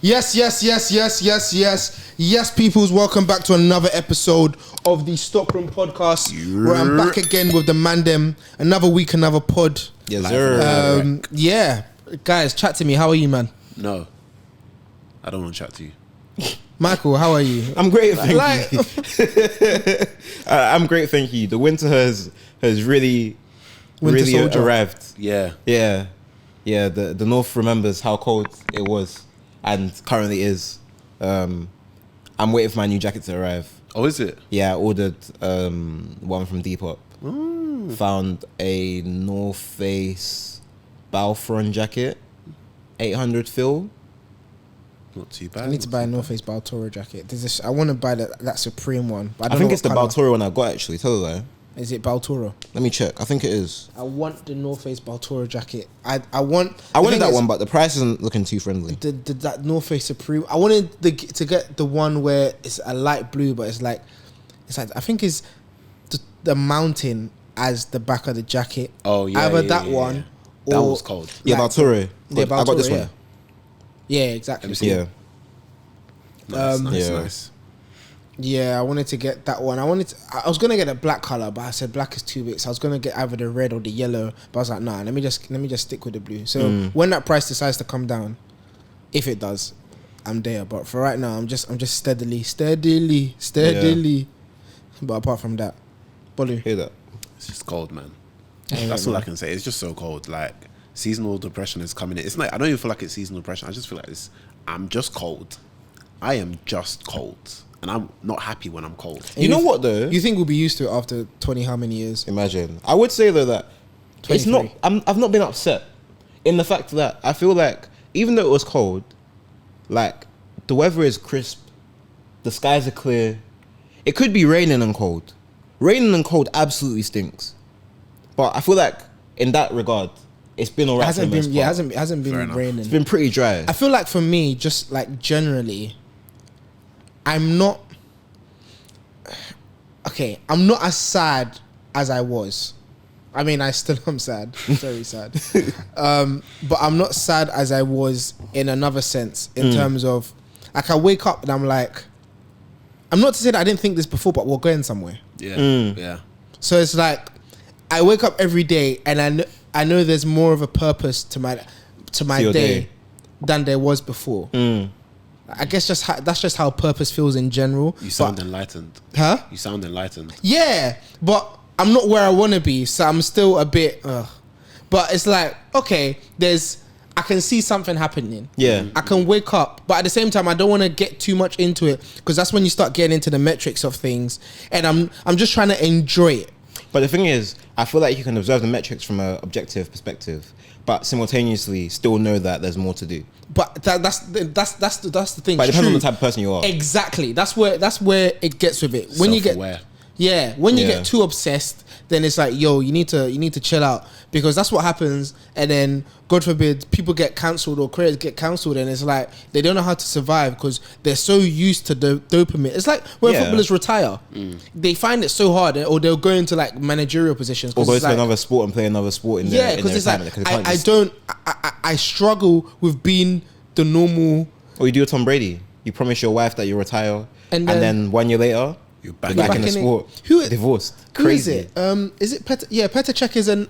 Yes, peoples, welcome back to another episode of the Stockroom podcast. Where I'm back again with the mandem. Another week, another pod. Yes, sir. Yeah, guys, chat to me. How are you, man? No, I don't want to chat to you. Michael, how are you? I'm great, thank you. I'm great, thank you. The winter has really arrived. Yeah. The North remembers how cold it was and currently is. I'm waiting for my new jacket to arrive. Oh, is it? Yeah, I ordered one from Depop. Found a North Face Balfron jacket, 800 fill. Not too bad. I need to buy a North Face Baltoro jacket. I want to buy that Supreme one. But I think it's the Baltoro one I got actually. Tell her that. Is it Baltoro? Let me check. I think it is. I want the North Face Baltoro jacket. I wanted that one, but the price isn't looking too friendly. That North Face Supreme. I wanted to get the one where it's a light blue, but it's like I think it's the mountain as the back of the jacket. Oh yeah. Either that one. Or that was cold. Yeah, Baltoro. Yeah, Baltoro, I got this one. Yeah, exactly. Yeah. Nice. Yeah, I wanted to get that one. I was gonna get a black color, but I said black is too big, so I was gonna get either the red or the yellow. But I was like, nah, let me just stick with the blue. So when that price decides to come down, if it does, I'm there. But for right now, I'm just steadily. Yeah. But apart from that, Bolu. Hear that? It's just cold, man. That's all I can say. It's just so cold. Like seasonal depression is coming in. It's like I don't even feel like it's seasonal depression. I just feel like I'm just cold. I am just cold. And I'm not happy when I'm cold. You know what though? You think we'll be used to it after 20 how many years? Imagine. I would say though that 23. it's not. I've not been upset in the fact that I feel like even though it was cold, like the weather is crisp, the skies are clear. It could be raining and cold. Raining and cold absolutely stinks. But I feel like in that regard, it's been alright. It hasn't been raining. It's been pretty dry. I feel like for me, just like generally, I'm not as sad as I was. I mean, I still am sad, very sad. But I'm not sad as I was in another sense, in terms of, like, I wake up and I'm like, I'm not to say that I didn't think this before, but we're going somewhere. Yeah. So it's like, I wake up every day and I know there's more of a purpose to my day than there was before. I guess that's just how purpose feels in general. You sound enlightened. Huh? You sound enlightened. Yeah, but I'm not where I want to be, so I'm still a bit. But it's like, okay, I can see something happening. Yeah. I can wake up, but at the same time, I don't want to get too much into it because that's when you start getting into the metrics of things, and I'm just trying to enjoy it. But the thing is, I feel like you can observe the metrics from an objective perspective, but simultaneously still know that there's more to do. But that's the thing. But it depends on the type of person you are. Exactly. That's where it gets with it. When Self-aware. you get too obsessed, then it's like, yo, you need to chill out, because that's what happens. And then, God forbid, people get cancelled or careers get cancelled, and it's like they don't know how to survive because they're so used to the dopamine. It's like when footballers retire, they find it so hard, or they'll go into like managerial positions, or go to another sport and play another sport in their because it's retirement. like I struggle with being the normal. Or you do a Tom Brady. You promise your wife that you retire, and then 1 year later, you're back in the sport. Divorced. Crazy. Is it Petr? Yeah, Petr Cech is an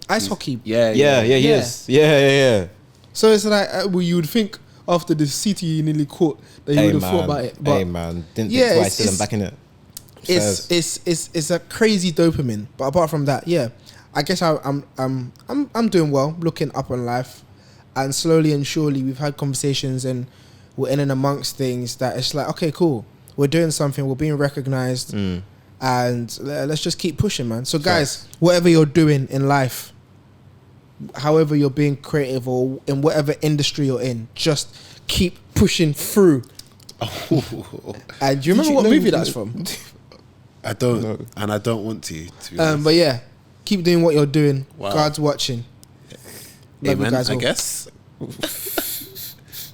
ice hockey. Yeah, he is. Yeah. So it's like, well, you would think after the City you nearly caught that you would have thought about it. But didn't think twice. Still, I'm back in it. It's a crazy dopamine. But apart from that, yeah, I guess I'm doing well, looking up on life, and slowly and surely we've had conversations and we're in and amongst things that it's like, okay, cool. We're doing something, we're being recognized, and let's just keep pushing, man. So guys, whatever you're doing in life, however you're being creative or in whatever industry you're in, just keep pushing through. And do you remember what movie that's from? I don't, and I don't want to be honest. But yeah, keep doing what you're doing. Wow. God's watching. Amen, I guess.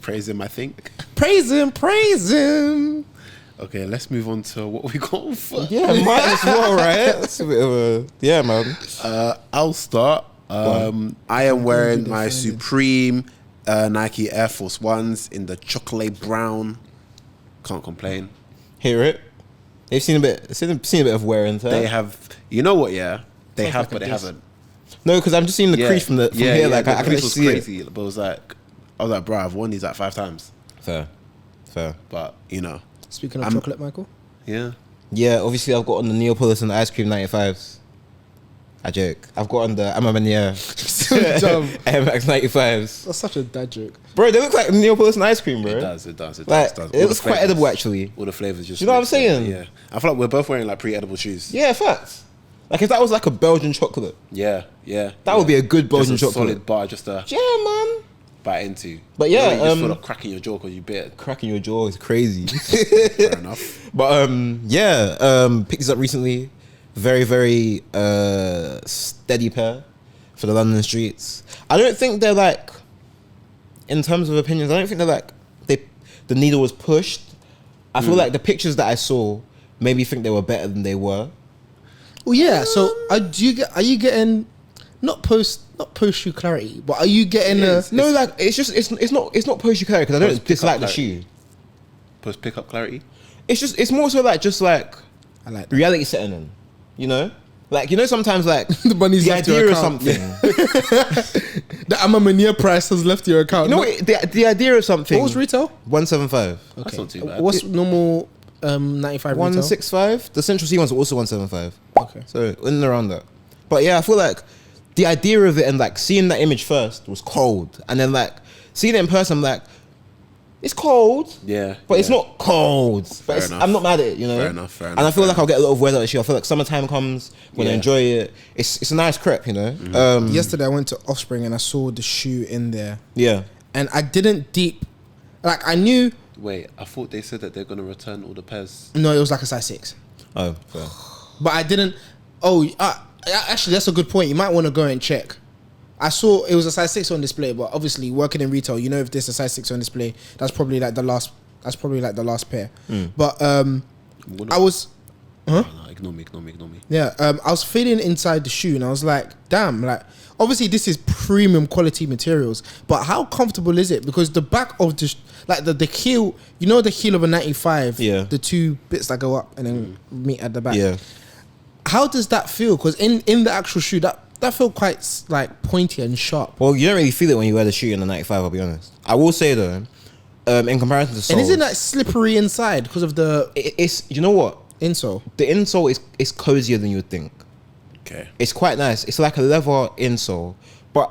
Praise him, I think. Praise him. Okay, let's move on to what we got for. Yeah, might as well, right? That's a bit of a... Yeah, man. I'll start. I am wearing my Supreme Nike Air Force Ones in the chocolate brown. Can't complain. Hear it? They've seen a bit of wear and tear. They have, you know what? Yeah, they Sounds have, like but a they diss. haven't. No, because I'm just seeing the crease from here. Like the I can crease actually was see crazy, it. but it was like, I was like, bro, I've worn these like 5 times. Fair. But you know, Speaking of chocolate, Michael. yeah. Yeah, obviously I've got on the Neapolitan ice cream 95s. I joke. I've got on the Amamania So dumb. Air Max 95s. That's such a dad joke. Bro, they look like Neapolitan ice cream, bro. It does. Like, does. it looks quite edible, actually. All the flavors just. You know what I'm mixed in. saying? Yeah. I feel like we're both wearing like pre-edible shoes. Yeah, facts. Like if that was like a Belgian chocolate, Yeah. that would be a good Belgian just a chocolate. solid bar, just to Yeah, man. bite into. But yeah, you just feel like cracking your jaw because you bit. Cracking your jaw is crazy. Fair enough. But picked this up recently. Very, very steady pair for the London streets. I don't think they're like, in terms of opinions, I don't think they're like the needle was pushed. I feel like the pictures that I saw made me think they were better than they were. Well, yeah. So, are you getting not post shoe clarity, but are you getting It is. It's not post you carry because I don't Post dislike pickup the shoe. Post pickup clarity. It's more so like just like I like that. reality setting in, you know. Like, you know, sometimes like The money's the left your idea of account. something. The Amamania price has left your account. You know what, the idea of something. What was retail? 175. That's not too bad. What's normal 95 retail? 165. The Central C ones are also 175. Okay. So in and around that. But yeah, I feel like the idea of it and like seeing that image first was cold, and then like seeing it in person, I'm like, it's cold. Yeah. But it's not cold. Fair But enough. I'm not mad at it, you know. Fair enough. And I feel like I'll get a lot of weather this year. I feel like summertime comes, when I Yeah. enjoy it. It's a nice crepe, you know. Yesterday I went to Offspring and I saw the shoe in there, Yeah. and I didn't I knew. Wait, I thought they said that they're gonna return all the pairs. No, it was like a size 6, Oh, fair. but I didn't. Actually, that's a good point. You might want to go and check. I saw it was a size 6 on display, but obviously working in retail, you know, if there's a size 6 on display, that's probably like the last. That's probably like the last pair. But I was. No, ignore me. Yeah, I was feeling inside the shoe and I was like, damn, like, obviously this is premium quality materials, but how comfortable is it? Because the back of the heel, you know, the heel of a 95, Yeah. the two bits that go up and then meet at the back. Yeah. How does that feel? Because in the actual shoe, that felt quite like pointy and sharp. Well, you don't really feel it when you wear the shoe in the 95, I'll be honest. I will say though, in comparison to soles, And isn't that slippery inside because of the it's, you know what? insole? The insole is cozier than you would think. Okay. It's quite nice. It's like a leather insole. But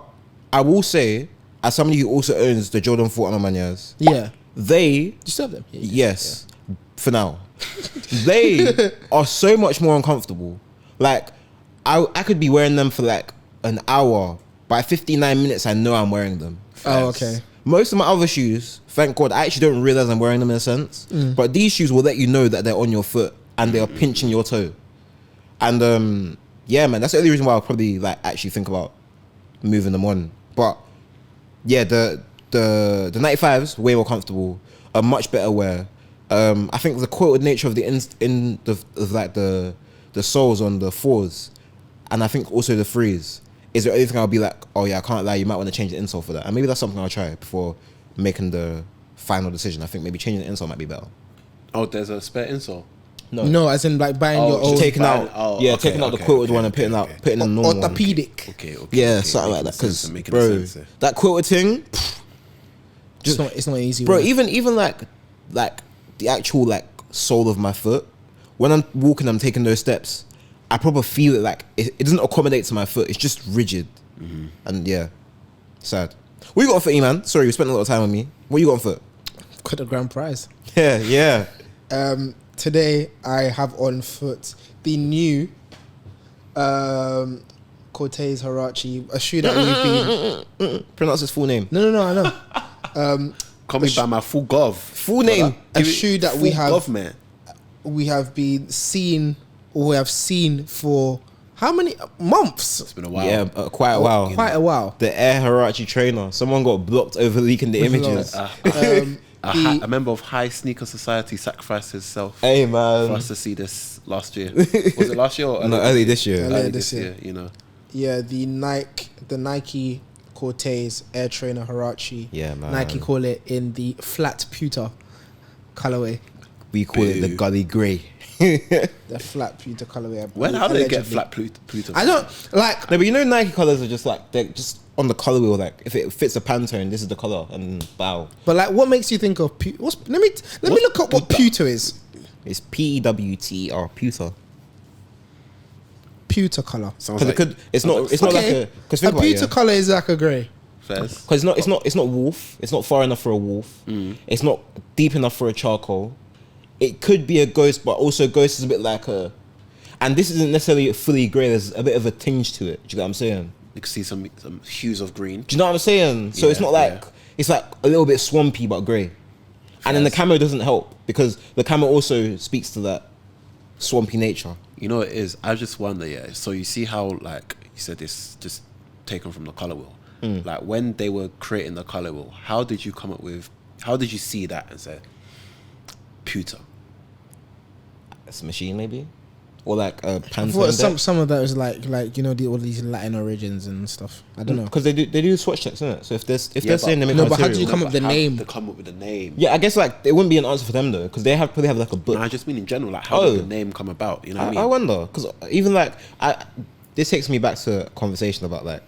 I will say, as somebody who also owns the Jordan 4 Amamanias, Yeah. they, Do you still have them? Yeah, you do. yes, for now, they are so much more uncomfortable. Like, I could be wearing them for like an hour. By 59 minutes, I know I'm wearing them. Oh, okay. Most of my other shoes, thank God, I actually don't realize I'm wearing them in a sense. But these shoes will let you know that they're on your foot and they are pinching your toe. And yeah, man, that's the only reason why I'll probably like actually think about moving them on. But yeah, the 95s way more comfortable, a much better wear. I think the quilted nature of the soles on the 4s, and I think also the 3s, is the only thing I'll be like, oh yeah, I can't lie, you might want to change the insole for that. And maybe that's something I'll try before making the final decision. I think maybe changing the insole might be better. Oh, there's a spare insole. No, as in like buying your just old Taking bad. out, Oh, yeah, okay, taking out the okay, quilted okay, one and putting in the normal one. orthopedic. Okay. Yeah, okay, something like making that. sense, Because making bro, sense there. that quilted thing, It's not easy. bro. work. Even like the actual like sole of my foot, when I'm walking, I'm taking those steps, I probably feel it like it doesn't accommodate to my foot. It's just rigid, and yeah, sad. What you got on foot, Eman? Sorry, you spent a lot of time on me. What you got on foot? Got the grand prize. Yeah. Today I have on foot the new Corteiz Huarache, a shoe that we've been. Pronounce his full name. No, I know. Call me by my full gov. Full name. A shoe that we have. Gov, man. We have been seeing, or we have seen for how many months? It's been a while. Yeah, quite a while. Quite a while. The Air Huarache trainer. Someone got blocked over leaking the images. A member of High Sneaker Society sacrificed himself Hey for man. us to see this last year. Was it last year or No, early this year. Early Early this this year. year, you know. Yeah, the Nike Corteiz, Air Trainer, Huarache. Yeah, man. Nike call it in the flat pewter colorway. We call it the Gully Grey. The flat pewter colorway. How do they get flat Pluto? I don't like. No, but you know Nike colors are just like they're just on the colorway. Like if it fits a Pantone, this is the color, and bow. But like, what makes you think of pewter? Let me look up what pewter is. It's PEWTER, pewter. Pewter color. Sounds Because like, it could. It's not like a. Because A pewter color is like a grey. Fairs. Because it's not wolf. It's not far enough for a wolf. It's not deep enough for a charcoal. It could be a ghost, but also ghost is a bit like a. And this isn't necessarily fully grey. There's a bit of a tinge to it. Do you get what I'm saying? You can see some hues of green. Do you know what I'm saying? So it's not like it's like a little bit swampy but grey. And then the camo doesn't help because the camo also speaks to that swampy nature. You know what it is? I just wonder, yeah. So you see how, like you said, this just taken from the color wheel. Like when they were creating the color wheel, how did you see that and say pewter? It's a machine maybe, or like a I Pantone. thought some of that was like all these Latin origins and stuff. I don't know. Because they do swatch checks, isn't it? So if they're saying they make No, but how did material- you come up with the name? To come up with the name. Yeah, I guess like it wouldn't be an answer for them though, because they probably have like a book. No, I just mean in general, like how did the name come about? You know what I mean? I wonder because even like this takes me back to a conversation about like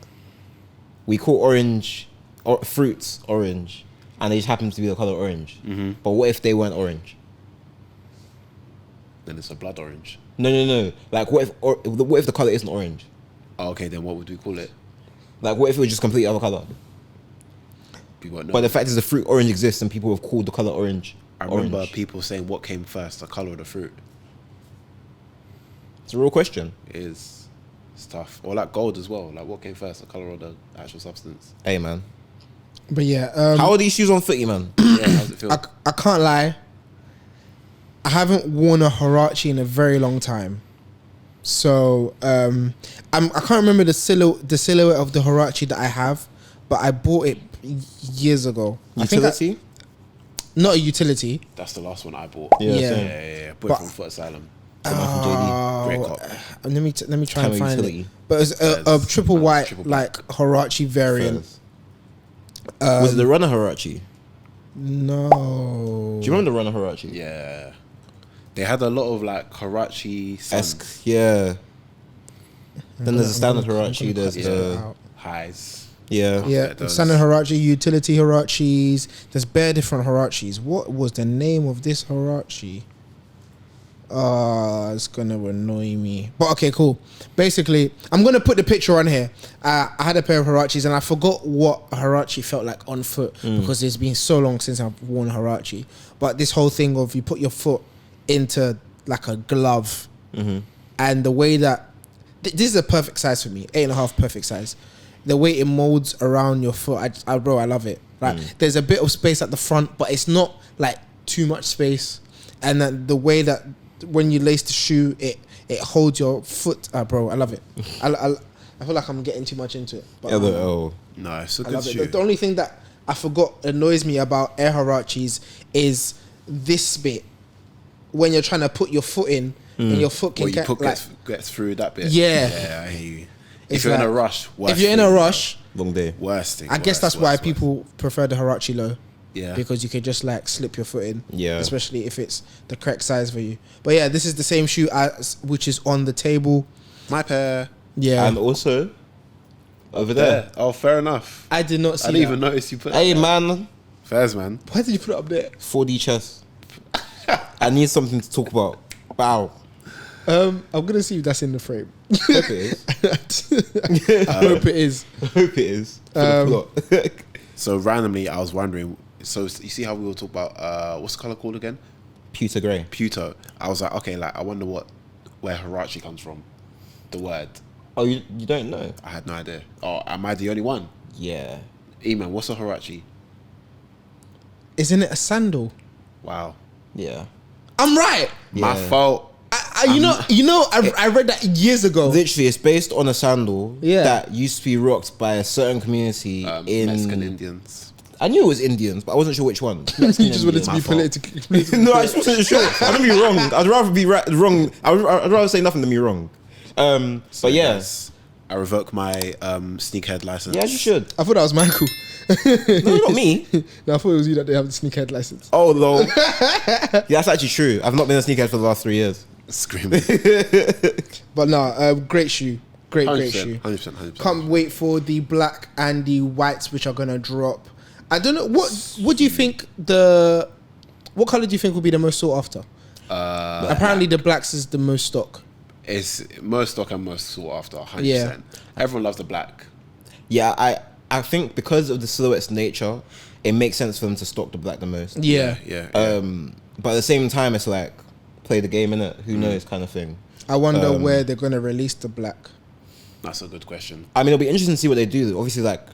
we call orange or fruits orange, and they just happen to be the color orange. But what if they weren't orange? Then it's a blood orange. No. Like what if the color isn't orange? Oh, okay, then what would we call it? Like what if it was just completely other color? We won't know. But the fact is the fruit orange exists and people have called the color orange. I remember orange. people saying what came first, the color of the fruit. It's a real question. It is stuff. Or like gold as well. Like what came first, the color or the actual substance? Hey man, But yeah, how are these shoes on footy, man? Yeah, how's it feel? I can't lie. I haven't worn a Huarache in a very long time, so I can't remember the silhouette of the Huarache that I have, but I bought it years ago. Utility? Not a utility. That's the last one I bought. Yeah. same. Yeah. Boy But- from Foot Asylum. From JD. Great cop. Let me try Camo and find utility. it. But it's a Fairs. triple white Triple black. like Huarache variant. Was it the runner Huarache? No. Do you remember the runner Huarache? Yeah. They had a lot of like Huarache Esque, suns. yeah. Then there's a standard Huarache. There's cut the it out. Highs. yeah. Yeah, those. standard Huarache, utility Huaraches. There's bare different Huaraches. What was the name of this Huarache? It's gonna annoy me. But okay, cool. Basically, I'm gonna put the picture on here. I had a pair of Huaraches and I forgot what a Huarache felt like on foot because it's been so long since I've worn a Huarache. But this whole thing of you put your foot into like a glove, and the way that this is a perfect size for me, 8.5 perfect size. The way it molds around your foot, I love it. Like there's a bit of space at the front, but it's not like too much space. And then the way that when you lace the shoe, it holds your foot. Bro, I love it. I feel like I'm getting too much into it. But, Oh, No, it's a I good love it. shoe. The only thing that I forgot annoys me about Air Huaraches is this bit when you're trying to put your foot in and your foot can Or you get put like get through that bit. Yeah. Yeah, I hear you. It's If you're in a like- rush, worst if you're in a thing. rush. long day. Worst thing. I guess worst, that's why worst, people prefer the Huarache low. Yeah. Because you could just like slip your foot in. Yeah. Especially if it's the correct size for you. But yeah, this is the same shoe as which is on the table. My pair. Yeah. And also over there. There. Oh, fair enough. I did not I see didn't that. even notice you put Hey that. man, Fairs, man. Why did you put it up there? 4D chess. I need something to talk about. Wow. I'm gonna see if that's in the frame. Hope it is. I hope it is. Hope it is. For the plot. So randomly, I was wondering. So you see how we were talking about what's the color called again? Pewter grey. Puto. I was like, okay, like I wonder where Huarache comes from. The word. Oh, you don't know? I had no idea. Oh, am I the only one? Yeah. Eman, what's a Huarache? Isn't it a sandal? Wow. Yeah. I'm right. My Yeah. fault. I read that years ago. Literally, it's based on a sandal Yeah. that used to be rocked by a certain community in. Mexican Indians. I knew it was Indians, but I wasn't sure which one. You just wanted to My be fault. politically. No, I just wasn't sure. I don't be wrong. I'd rather be wrong. I'd rather say nothing than be wrong. But yeah, Yes. I revoke my sneakerhead license. Yeah, you should. I thought that was Michael. No, not me. No, I thought it was you that they have the sneakerhead license. Oh, lol. Yeah, that's actually true. I've not been a sneakerhead for the last 3 years. Screaming. But no, great shoe. Great 100%, shoe. 100%. Can't wait for the black and the whites, which are gonna drop. I don't know what do you think what color do you think will be the most sought after? Apparently, the blacks is the most stock. It's most stock and most sought after. 100%. Yeah. Everyone loves the black. Yeah, I think because of the silhouette's nature, it makes sense for them to stock the black the most. Yeah. But at the same time, it's like play the game, innit? Who knows, kind of thing. I wonder where they're gonna release the black. That's a good question. I mean, it'll be interesting to see what they do. Obviously, like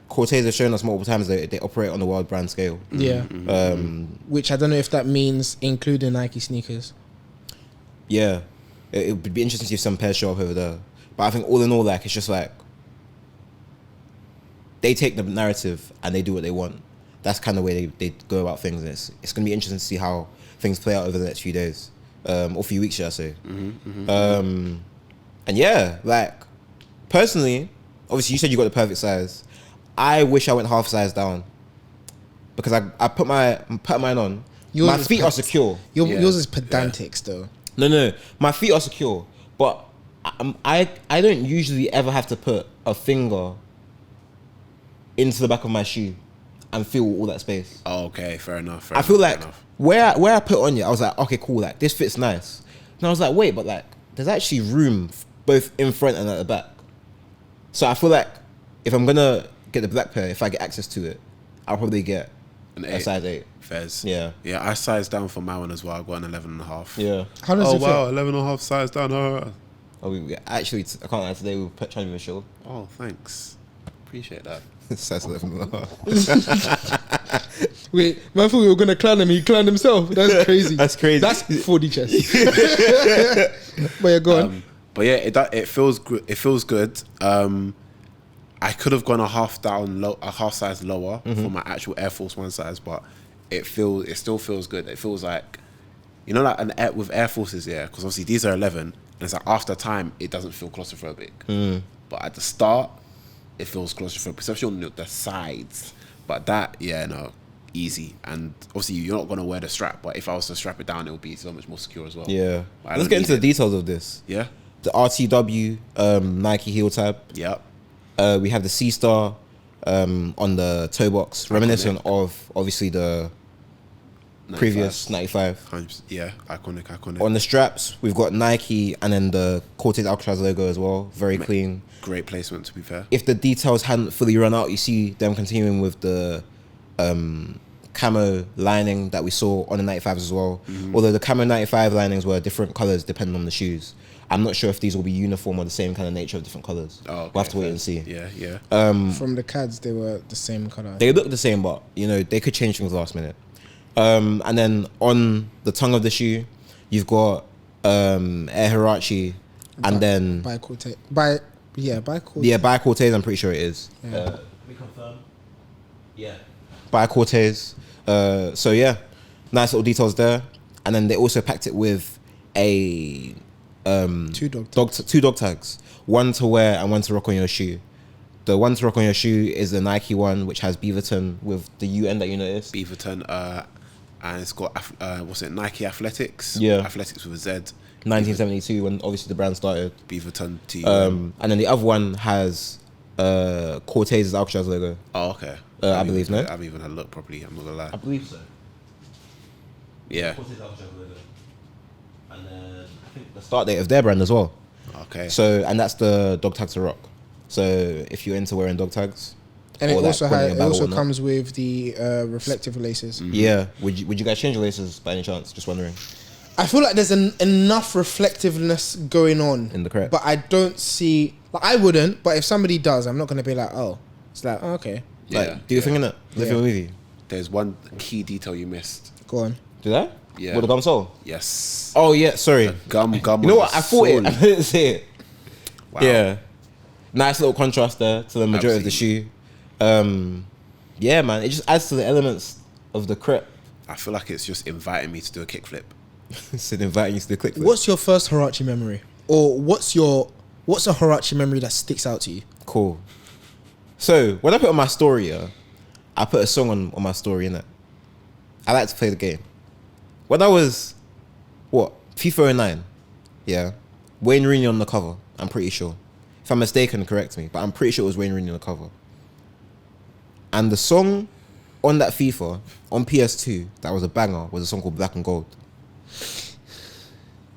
Corteiz has shown us multiple times they operate on the world brand scale. Yeah. Which I don't know if that means including Nike sneakers. Yeah, it would be interesting to see if some pairs show up over there. But I think all in all, like it's just like they take the narrative and they do what they want. That's kind of the way they go about things. And it's going to be interesting to see how things play out over the next few days or few weeks, should I say? And yeah, like personally, obviously you said you got the perfect size. I wish I went half size down because I put mine on. My feet are secure. Yours is pedantic still. No, my feet are secure, but I don't usually ever have to put a finger into the back of my shoe and feel all that space. Oh, okay, fair enough. I feel like where I put on you, I was like, okay, cool, like this fits nice. And I was like, wait, but like there's actually room both in front and at the back. So I feel like if I'm gonna get the black pair, if I get access to it, I'll probably get a size 8. Fairs. Yeah, I sized down for my one as well. I got an 11.5. Yeah. How does it feel? 11.5 size down. Oh, we actually, I can't lie, today we were trying to be sure. Oh, thanks. Appreciate that. Size 11.5. Wait, man, I thought we were gonna clown him. He clowned himself. That's crazy. That's crazy. That's 4D chest. But yeah, go on. But yeah, it feels good. It feels good. I could have gone a half size lower for my actual Air Force One size, but it still feels good. It feels like, you know, like with Air Forces, yeah, because obviously these are 11, and it's like after time it doesn't feel claustrophobic. But at the start, it feels claustrophobic, especially on the sides. But that, yeah, no, easy. And obviously you're not gonna wear the strap, but if I was to strap it down, it would be so much more secure as well. Yeah. Let's get into the details of this. Yeah. The RTW Nike heel tab. Yep. We have the C-Star on the toe box, reminiscent of obviously the 95. previous 95. Yeah, iconic. On the straps, we've got Nike and then the Corteiz Alcatraz logo as well. Very clean. Great placement, to be fair. If the details hadn't fully run out, you see them continuing with the camo lining that we saw on the 95s as well. Although the camo 95 linings were different colors depending on the shoes. I'm not sure if these will be uniform or the same kind of nature of different colors. Oh, okay, we'll have to wait and see. Yeah. From the CADs, they were the same color. They look the same, but you know they could change things last minute. And then on the tongue of the shoe, you've got Air Huarache, and then by Corteiz. By Corteiz. Yeah, by Corteiz. I'm pretty sure it is. Yeah. Let me confirm. Yeah, by Corteiz. So yeah, nice little details there. And then they also packed it with a two dog tags, one to wear and one to rock on your shoe. The one to rock on your shoe is the Nike one, which has Beaverton with the UN that you noticed. Beaverton, and it's got Nike Athletics. Yeah, Athletics with a Z. 1972, when obviously the brand started. Beaverton T. And then the other one has Corteiz's Alcatraz logo. Oh, okay. I believe, no? I haven't even had a look properly. I'm not gonna lie. I believe so. Yeah. Corteiz Alcatraz logo. And then I think the start date of their brand as well. Okay. So, and that's the dog tag to rock. So if you're into wearing dog tags, and it also comes with the reflective laces. Yeah. Would you guys change your laces by any chance? Just wondering. I feel like there's enough reflectiveness going on In the crep. but I don't see. Like, I wouldn't, but if somebody does, I'm not gonna be like, oh, it's like, oh, okay. Yeah. Like, do your thing in it. Live your movie. There's one key detail you missed. Go on. Do that? Yeah. With the gum sole? Yes. Oh yeah. Sorry. Gum. You know what? I thought it. I didn't say it. Wow. Yeah. Nice little contrast there to the majority of the shoe. Yeah, man. It just adds to the elements of the crep. I feel like it's just inviting me to do a kickflip. It's inviting you to the click. What's your first Huarache memory, or what's your what's a Huarache memory that sticks out to you? Cool. So when I put on my story, I put a song on my story, innit? I like to play the game. When I was, FIFA 09, yeah, Wayne Rooney on the cover, I'm pretty sure. If I'm mistaken, correct me, but I'm pretty sure it was Wayne Rooney on the cover. And the song on that FIFA, on PS2, that was a banger, was a song called Black and Gold.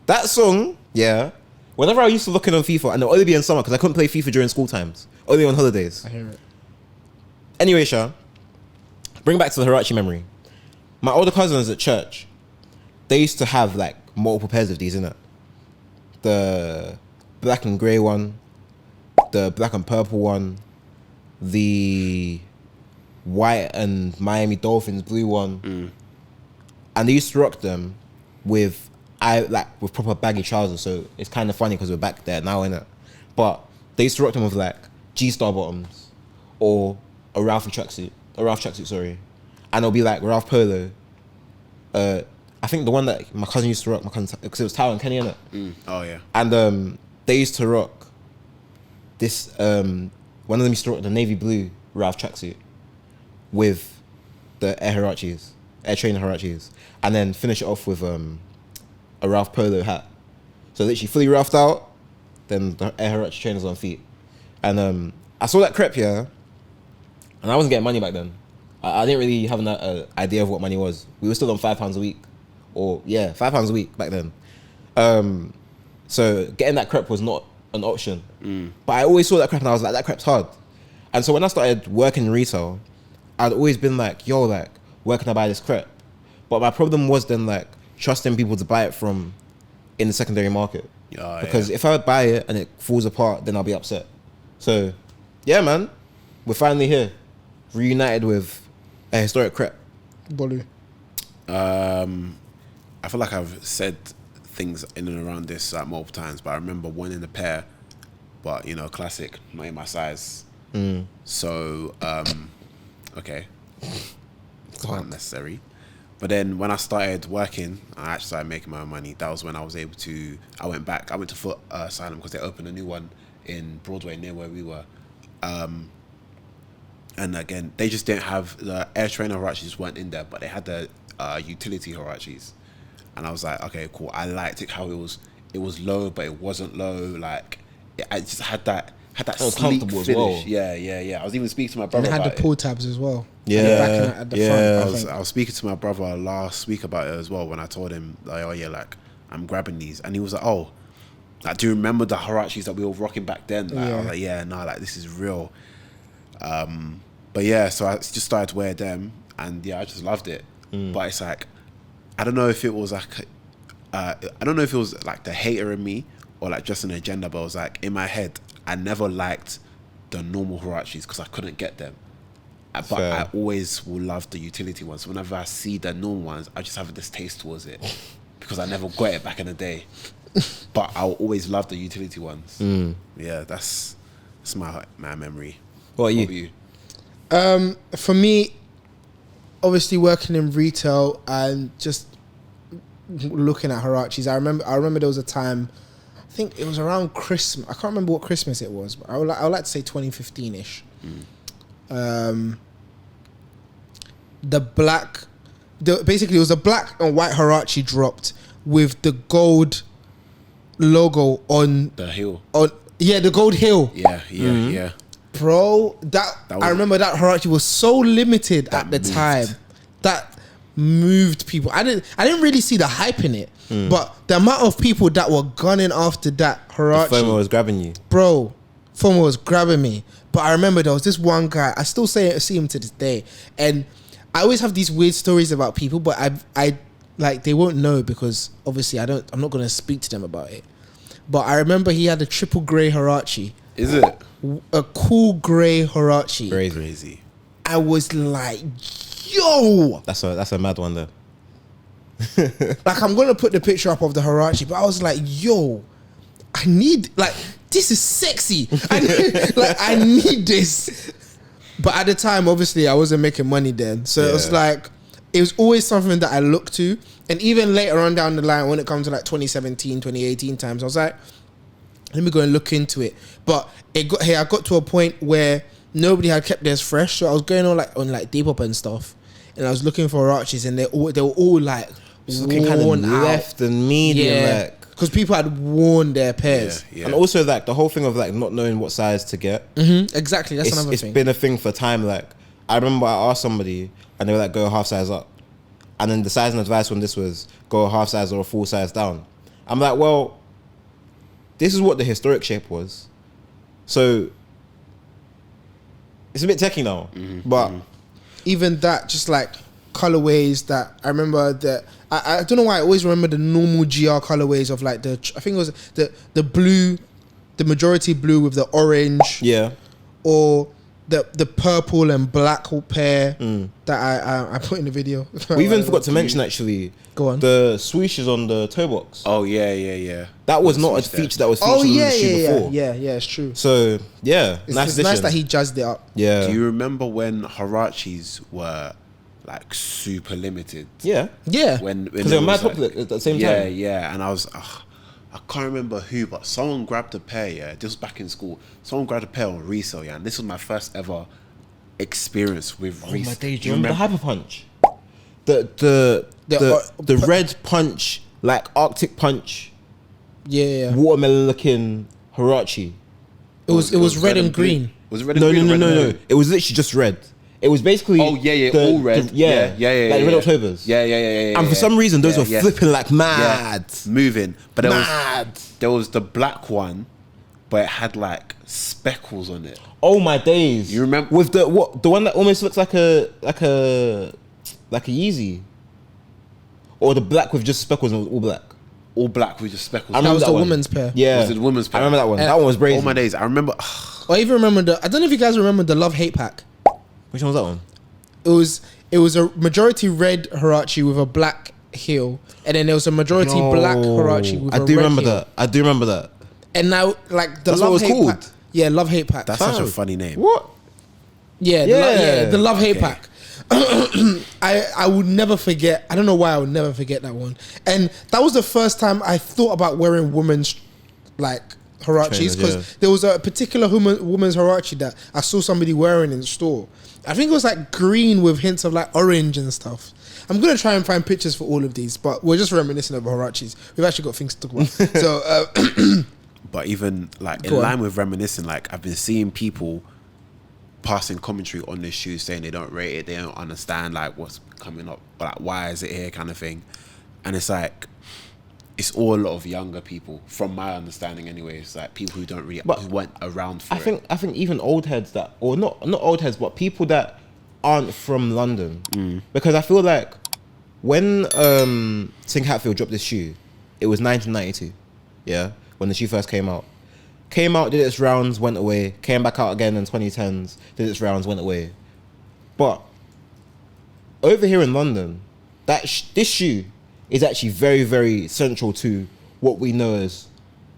That song, yeah, whenever I used to look in on FIFA, and it'll only be in summer, because I couldn't play FIFA during school times, only on holidays. I hear it. Anyway, Sha, bring back to the Huarache memory. My older cousins at church, they used to have like multiple pairs of these, innit? The black and grey one, the black and purple one, the white and Miami Dolphins blue one, and they used to rock them with proper baggy trousers. So it's kind of funny because we're back there now, innit? But they used to rock them with like G-Star bottoms or a Ralph tracksuit, sorry, and it'll be like Ralph Polo. I think the one that my cousin used to rock, because it was Tao and Kenny, innit? Oh yeah. And they used to rock this. One of them used to rock the navy blue Ralph tracksuit with the Air Trainer Huaraches, and then finish it off with a Ralph Polo hat. So literally fully Ralphed out, then the Air Huarache trainers on feet. And I saw that crepe, yeah, and I wasn't getting money back then. I didn't really have an idea of what money was. We were still on £5 a week, or yeah, £5 a week back then. So getting that crepe was not an option. But I always saw that crepe and I was like, that crepe's hard. And so when I started working in retail, I'd always been like, yo, like, where can I buy this crepe? But my problem was then like trusting people to buy it from in the secondary market. Because if I buy it and it falls apart, then I'll be upset. So yeah, man, we're finally here, reunited with a historic crepe. Bolu. I feel like I've said things in and around this multiple times, but I remember one in a pair, but you know, classic, not in my size. So okay, not necessary. But then when I started working, I actually started making my own money. That was when I was able to. I went to Foot Asylum because they opened a new one in Broadway near where we were. And again, they just didn't have the Air Trainer Huaraches weren't in there, but they had the utility Huaraches. And I was like, okay, cool. I liked it how it was low, but it wasn't low. Like I just had that sleek finish. Well. Yeah. I was even speaking to my brother. And it had about the pull tabs as well. Yeah, at the front, I was speaking to my brother last week about it as well when I told him like, oh yeah, like I'm grabbing these, and he was like, oh, like, do you remember the Huaraches that we were rocking back then? Like, I was like, yeah, no, like this is real. But yeah, so I just started to wear them, and yeah, I just loved it. But it's like, I don't know if it was like, the hater in me or like just an agenda. But it was like in my head, I never liked the normal Huaraches because I couldn't get them. But I always will love the utility ones. Whenever I see the normal ones, I just have this taste towards it because I never got it back in the day. But I'll always love the utility ones. Yeah, that's my memory. What about you? For me, obviously working in retail and just looking at Huaraches, I remember there was a time, I think it was around Christmas. I can't remember what Christmas it was, but I would like to say 2015-ish. Basically it was a black and white Huarache dropped with the gold logo on the heel. The gold heel. Yeah. Bro, I remember that Huarache was so limited at the time that moved people. I didn't really see the hype in it, but the amount of people that were gunning after that Huarache, FOMO was grabbing you, bro. FOMO was grabbing me. But I remember there was this one guy. I still see him to this day, and I always have these weird stories about people, but I like they won't know because obviously I'm not gonna speak to them about it. But I remember he had a triple grey Huarache. Is it a cool grey Huarache? Crazy. I was like, yo, that's a mad one though. Like I'm gonna put the picture up of the Huarache, but I was like, yo, I need, like, this is sexy. I need this. But at the time, obviously, I wasn't making money then. So it was like, it was always something that I looked to. And even later on down the line, when it comes to like 2017, 2018 times, I was like, let me go and look into it. But I got to a point where nobody had kept theirs fresh, so I was going on like Depop and stuff, and I was looking for Huaraches, and they were all like looking kind of left and medium, like, because people had worn their pairs. And also like the whole thing of like not knowing what size to get. Exactly, that's another thing. It's been a thing for time. Like I remember I asked somebody and they were like, go a half size up, and then the size and advice on this was go a half size or a full size down. I'm like, well, this is what the historic shape was, so it's a bit techie now. But even that, just like colorways that I remember that I don't know why I always remember the normal GR colorways of like I think it was the blue, the majority blue with the orange, or the purple and black pair that I put in the video. We even forgot to mention, actually, go on, the swooshes on the toe box. Oh yeah. That was not a feature that was featured on the shoe before. Yeah, it's true. So yeah, it's nice that he jazzed it up. Do you remember when Huaraches were like super limited? Yeah. When because they were mad popular at the same time. Yeah. And I was, I can't remember who, but someone grabbed a pair. Yeah, this was back in school. Someone grabbed a pair on resale. Yeah, and this was my first ever experience with resale. Oh my days! Do you remember the Hyper Punch? The red punch, like Arctic Punch. Yeah. Watermelon looking Huarache. It was red and green. Was it red and green? No. It was literally just red. It was basically all red. Yeah, like Red Octobers. Yeah. And for some reason, those were flipping like mad, moving. But there was the black one, but it had like speckles on it. Oh my days! You remember with the one that almost looks like a Yeezy, or the black with just speckles and all black. All black with just speckles. I remember that was the woman's pair. Yeah, was it the woman's pair? I remember that one. That one was brazy. All my days. I remember. I even remember I don't know if you guys remember the Love Hate pack. Which one was that one? It was a majority red Huarache with a black heel, and then there was a majority black Huarache with a red heel. I do remember that. And now, like the That's Love what it Hate was pack. called? Yeah, Love Hate pack. That's such a funny name. What? Yeah, the Love Hate pack. I would never forget. I don't know why I would never forget that one. And that was the first time I thought about wearing women's like Huaraches, because there was a particular woman's Huarache that I saw somebody wearing in the store. I think it was like green with hints of like orange and stuff. I'm gonna try and find pictures for all of these, but we're just reminiscing about Huaraches. We've actually got things to talk about. So, but even like in line with reminiscing, like I've been seeing people passing commentary on this shoe saying they don't rate it, they don't understand like what's coming up, like why is it here, kind of thing. And it's like, it's all a lot of younger people, from my understanding anyway. It's like people who don't really, who weren't around for it. I think even old heads that, or not old heads, but people that aren't from London. Because I feel like when Ting Hatfield dropped this shoe, it was 1992. Yeah, when the shoe first came out, did its rounds, went away, came back out again in 2010s, did its rounds, went away. But over here in London, this shoe is actually very, very central to what we know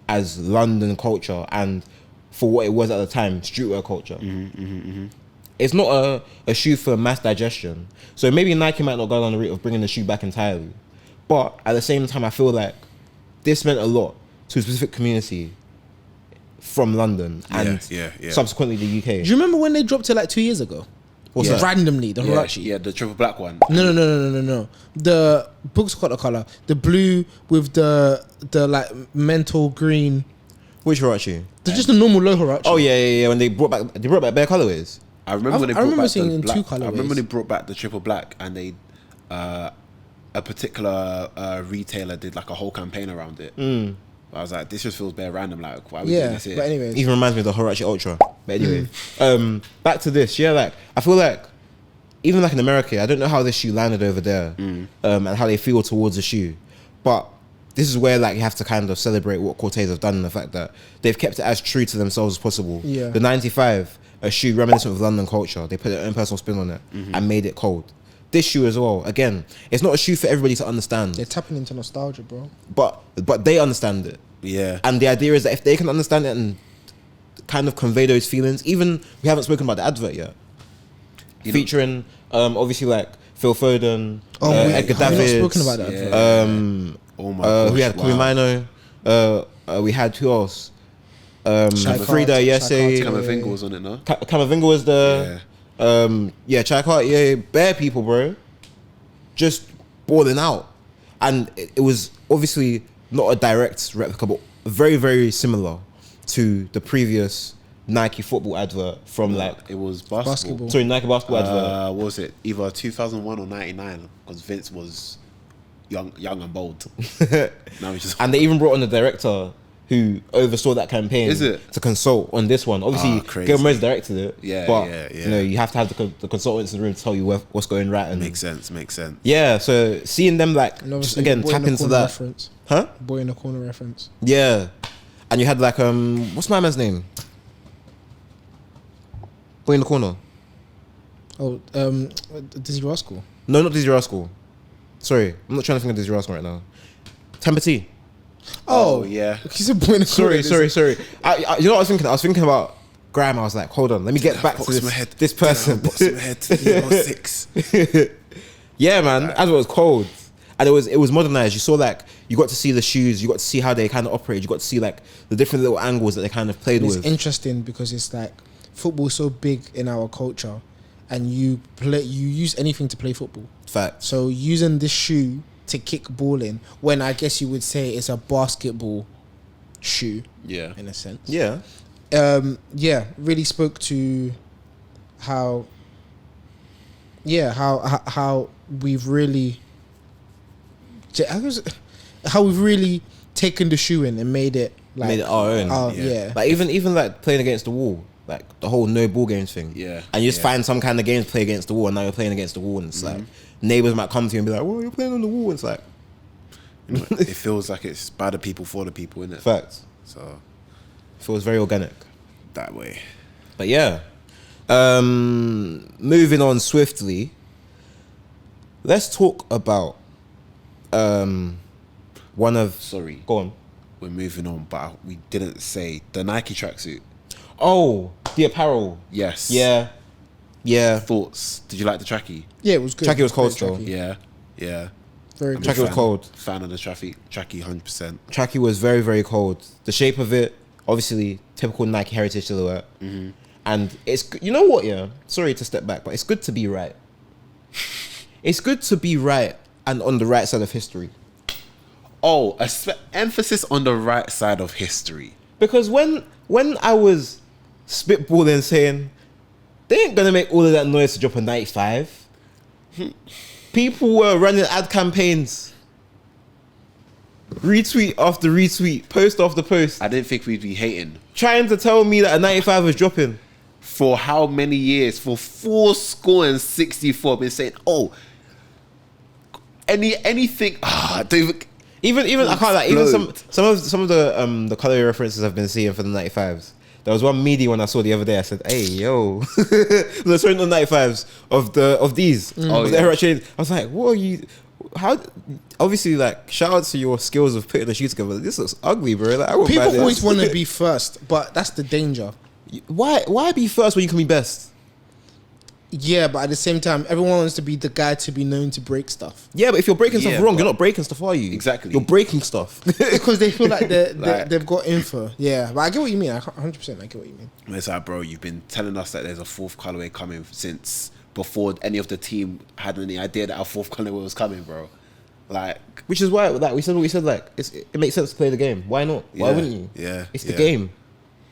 as London culture, and for what it was at the time, streetwear culture. It's not a shoe for mass digestion. So maybe Nike might not go down the route of bringing the shoe back entirely. But at the same time, I feel like this meant a lot to a specific community from London and subsequently the UK. Do you remember when they dropped it like 2 years ago? Randomly, the Huarache. Yeah, the triple black one. No. The book's got the color. The blue with the like mental green. Which Huarache? They're just a normal low Huarache. Oh yeah. When they brought back bare colorways. I remember when they brought back seeing the black, two colorways. I remember when they brought back the triple black, and they a particular retailer did like a whole campaign around it. I was like, this just feels bare random. Like, why are we doing this here? But anyways, even reminds me of the Huarache Ultra. But anyway, back to this. Yeah, like I feel like even like in America, I don't know how this shoe landed over there, and how they feel towards the shoe. But this is where like you have to kind of celebrate what Corteiz have done, and the fact that they've kept it as true to themselves as possible. Yeah. The 95, a shoe reminiscent of London culture. They put their own personal spin on it and made it cold. This shoe as well, again, it's not a shoe for everybody to understand. They're tapping into nostalgia, bro. But they understand it. Yeah. And the idea is that if they can understand it and kind of convey those feelings, even we haven't spoken about the advert yet. Featuring obviously like Phil Foden, Edgar Davids. We've not spoken about that advert. Oh my gosh. We had Kobe Mino. We had who else? Frida Yese. Kamavinga was on it, no? Kamavinga was the Chai Cartier, bare people, bro, just balling out, and it was obviously not a direct replica, but very, very similar to the previous Nike football advert from it was basketball. Sorry, Nike basketball advert. What was it? Either 2001 or 99, because Vince was young and bold. Now he's just and they even brought on the director who oversaw that campaign. Is it? To consult on this one? Obviously, Gil Rose directed it. But you know, you have to have the consultants in the room to tell you what's going right. And makes sense. Yeah, so seeing them just again tap into that reference. Boy in the corner reference. Yeah, and you had what's my man's name? Boy in the corner. Oh, Dizzy Rascal. No, not Dizzy Rascal. Sorry, I'm not trying to think of Dizzy Rascal right now. Temper T. Oh yeah. He's a boy in the corner. Sorry. You know what I was thinking? I was thinking about Graham. I was like, hold on, let me get back to this person. Box my head. 6. Yeah, man. As it was cold, and it was modernized. You saw you got to see the shoes. You got to see how they kind of operate. You got to see the different little angles that they kind of played with. It's interesting because it's football is so big in our culture, and you use anything to play football. Fact. So using this shoe to kick ball in, when I guess you would say it's a basketball shoe. Yeah. In a sense. Yeah. Really spoke to how we've really taken the shoe in and made it our own. Yeah. Like even playing against the wall, the whole no ball games thing. Yeah. And you just find some kind of games to play against the wall, and now you're playing against the wall, and it's neighbors might come to you and be like, well, you're playing on the wall. It's like it feels like it's by the people for the people, innit? Facts. So it feels very organic that way. But yeah, moving on swiftly, let's talk about one of. Sorry, go on. We're moving on, but we didn't say the Nike tracksuit. Oh, the apparel. Yes. Yeah. Thoughts? Did you like the trackie? Yeah, it was good. Trackie was cold still. Yeah. Very good. Trackie was cold. Fan of the trackie, 100%. Trackie was very, very cold. The shape of it, obviously, typical Nike heritage silhouette. Mm-hmm. And it's, you know what, yeah? Sorry to step back, but it's good to be right. It's good to be right and on the right side of history. Oh, emphasis on the right side of history. Because when I was spitballing saying, they ain't gonna make all of that noise to drop a 95. People were running ad campaigns. Retweet after retweet, post after post. I didn't think we'd be hating. Trying to tell me that a 95 was dropping. For how many years? For 64. Been saying, oh, anything. I don't even I can't like even some of the color references I've been seeing for the 95s. There was one meaty one I saw the other day. I said, "Hey, yo, there's certain 95s of these." Oh, the Huarache. I was like, "What are you? How?" Obviously, shout out to your skills of putting the shoe together. This looks ugly, bro. Like, I wouldn't buy People this. always want to be first, but that's the danger. Why be first when you can be best? Yeah, but at the same time, everyone wants to be the guy to be known to break stuff. Yeah, but if you're breaking stuff wrong, you're not breaking stuff, are you? Exactly. You're breaking stuff. Because they feel like they've got info. Yeah, but I get what you mean. 100% I get what you mean. It's like, bro, you've been telling us that there's a fourth colorway coming since before any of the team had any idea that our fourth colorway was coming, bro. Which is why we said what we said. It makes sense to play the game. Why not? Why wouldn't you? Yeah, it's the game.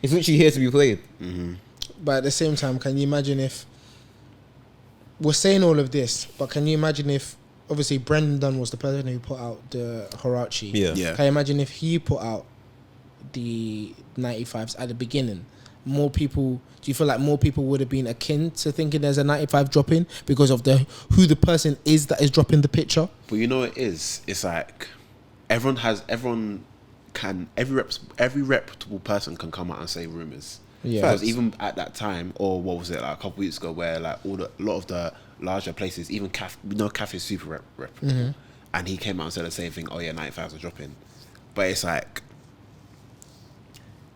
It's literally here to be played. Mm-hmm. But at the same time, can you imagine if we're saying all of this? But can you imagine if obviously Brendan Dunn was the person who put out the Huarache? Yeah. Can you imagine if he put out the 95s at the beginning? More people. Do you feel like more people would have been akin to thinking there's a 95 dropping because of who the person is that is dropping the picture? But you know what it is? It's like every reputable person can come out and say rumors. Yeah. Because even at that time, or what was it, like a couple weeks ago, where a lot of the larger places, even CAF is super reputable, Mm-hmm. and he came out and said the same thing. Oh yeah, 95s are dropping, but it's like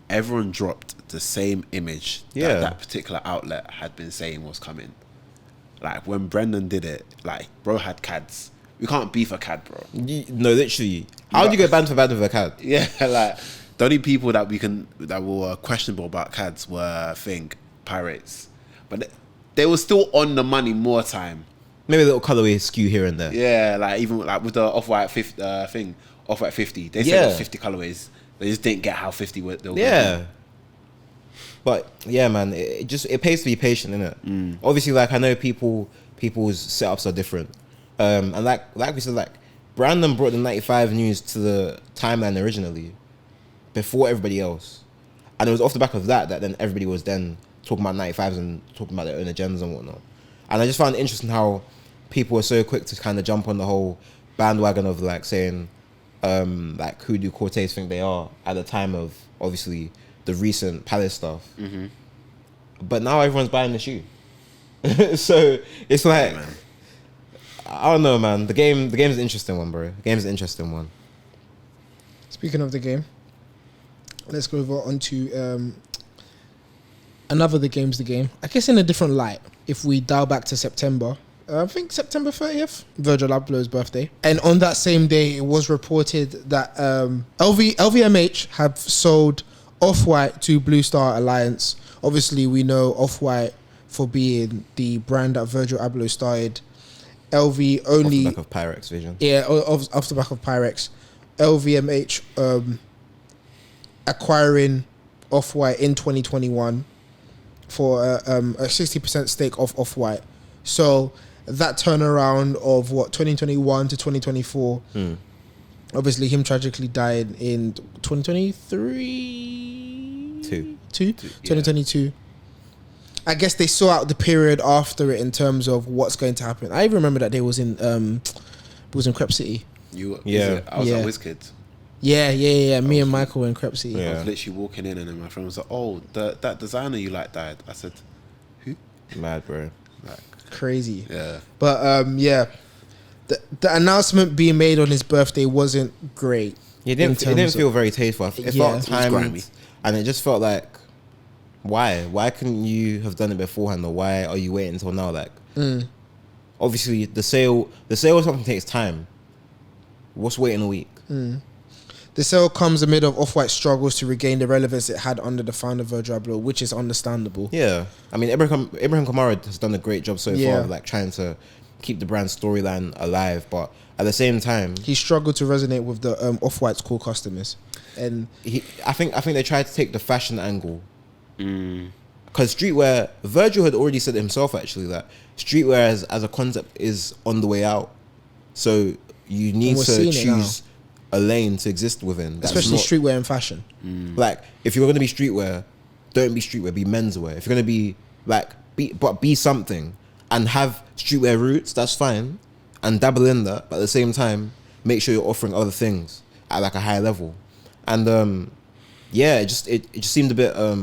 everyone dropped the same image that particular outlet had been saying was coming. Like when Brendan did it, bro had CADs. We can't beef a CAD, bro. No, literally. How do you go band for band with a CAD? Yeah, The only people that were questionable about CADs were Pirates, but they were still on the money more time. Maybe a little colorway skew here and there. Yeah, like even like with the Off-White 50 Off-White 50, they said got 50 colorways. They just didn't get how 50 were. Yeah. But yeah, man, it pays to be patient, innit? Obviously, like I know people's setups are different, and like we said, like Brandon brought the 95 news to the timeline originally, before everybody else, and it was off the back of that then everybody was then talking about 95s and talking about their own agendas and whatnot. And I just found it interesting how people were so quick to kind of jump on the whole bandwagon of like saying, like who do Corteiz think they are at the time of obviously the recent Palace stuff. But now everyone's buying the shoe. So it's like, I don't know, man. The game's an interesting one, bro. The game's an interesting one. Speaking of the game, let's go over onto another The Game's the Game. I guess in a different light. If we dial back to September, I think September 30th, Virgil Abloh's birthday. And on that same day, it was reported that LVMH have sold Off-White to Bluestar Alliance. Obviously, we know Off-White for being the brand that Virgil Abloh started. LV only... Off the back of Pyrex vision. Yeah, off the back of Pyrex. LVMH acquiring Off-White in 2021 for a 60% stake of Off-White. So that turnaround of 2021 to 2024, obviously him tragically died in 2023? 2022. I guess they saw out the period after it in terms of what's going to happen. I even remember that day was in Crep City. I was at WizKids. Yeah. Me and Michael were in Crep City. I was literally walking in and then my friend was like, "Oh, that designer you like died." I said, "Who?" Mad, bro. Like crazy. Yeah. But the announcement being made on his birthday wasn't great. It didn't feel very tasteful. It felt timed, and it just felt like, why couldn't you have done it beforehand, or why are you waiting until now? Like, obviously the sale of something takes time. What's waiting a week? The sale comes amid of Off-White struggles to regain the relevance it had under the founder Virgil Abloh, which is understandable. Yeah, I mean Ibrahim Kamara has done a great job so far, like trying to keep the brand storyline alive, but at the same time, he struggled to resonate with the Off-White's core customers, and I think they tried to take the fashion angle, because streetwear. Virgil had already said it himself actually that streetwear as a concept is on the way out, so you need to choose a lane to exist within, especially streetwear and fashion. Like if you're going to be streetwear, don't be streetwear, be menswear. If you're going to be like be something and have streetwear roots, that's fine, and dabble in that, but at the same time make sure you're offering other things at like a high level. And it just seemed a bit I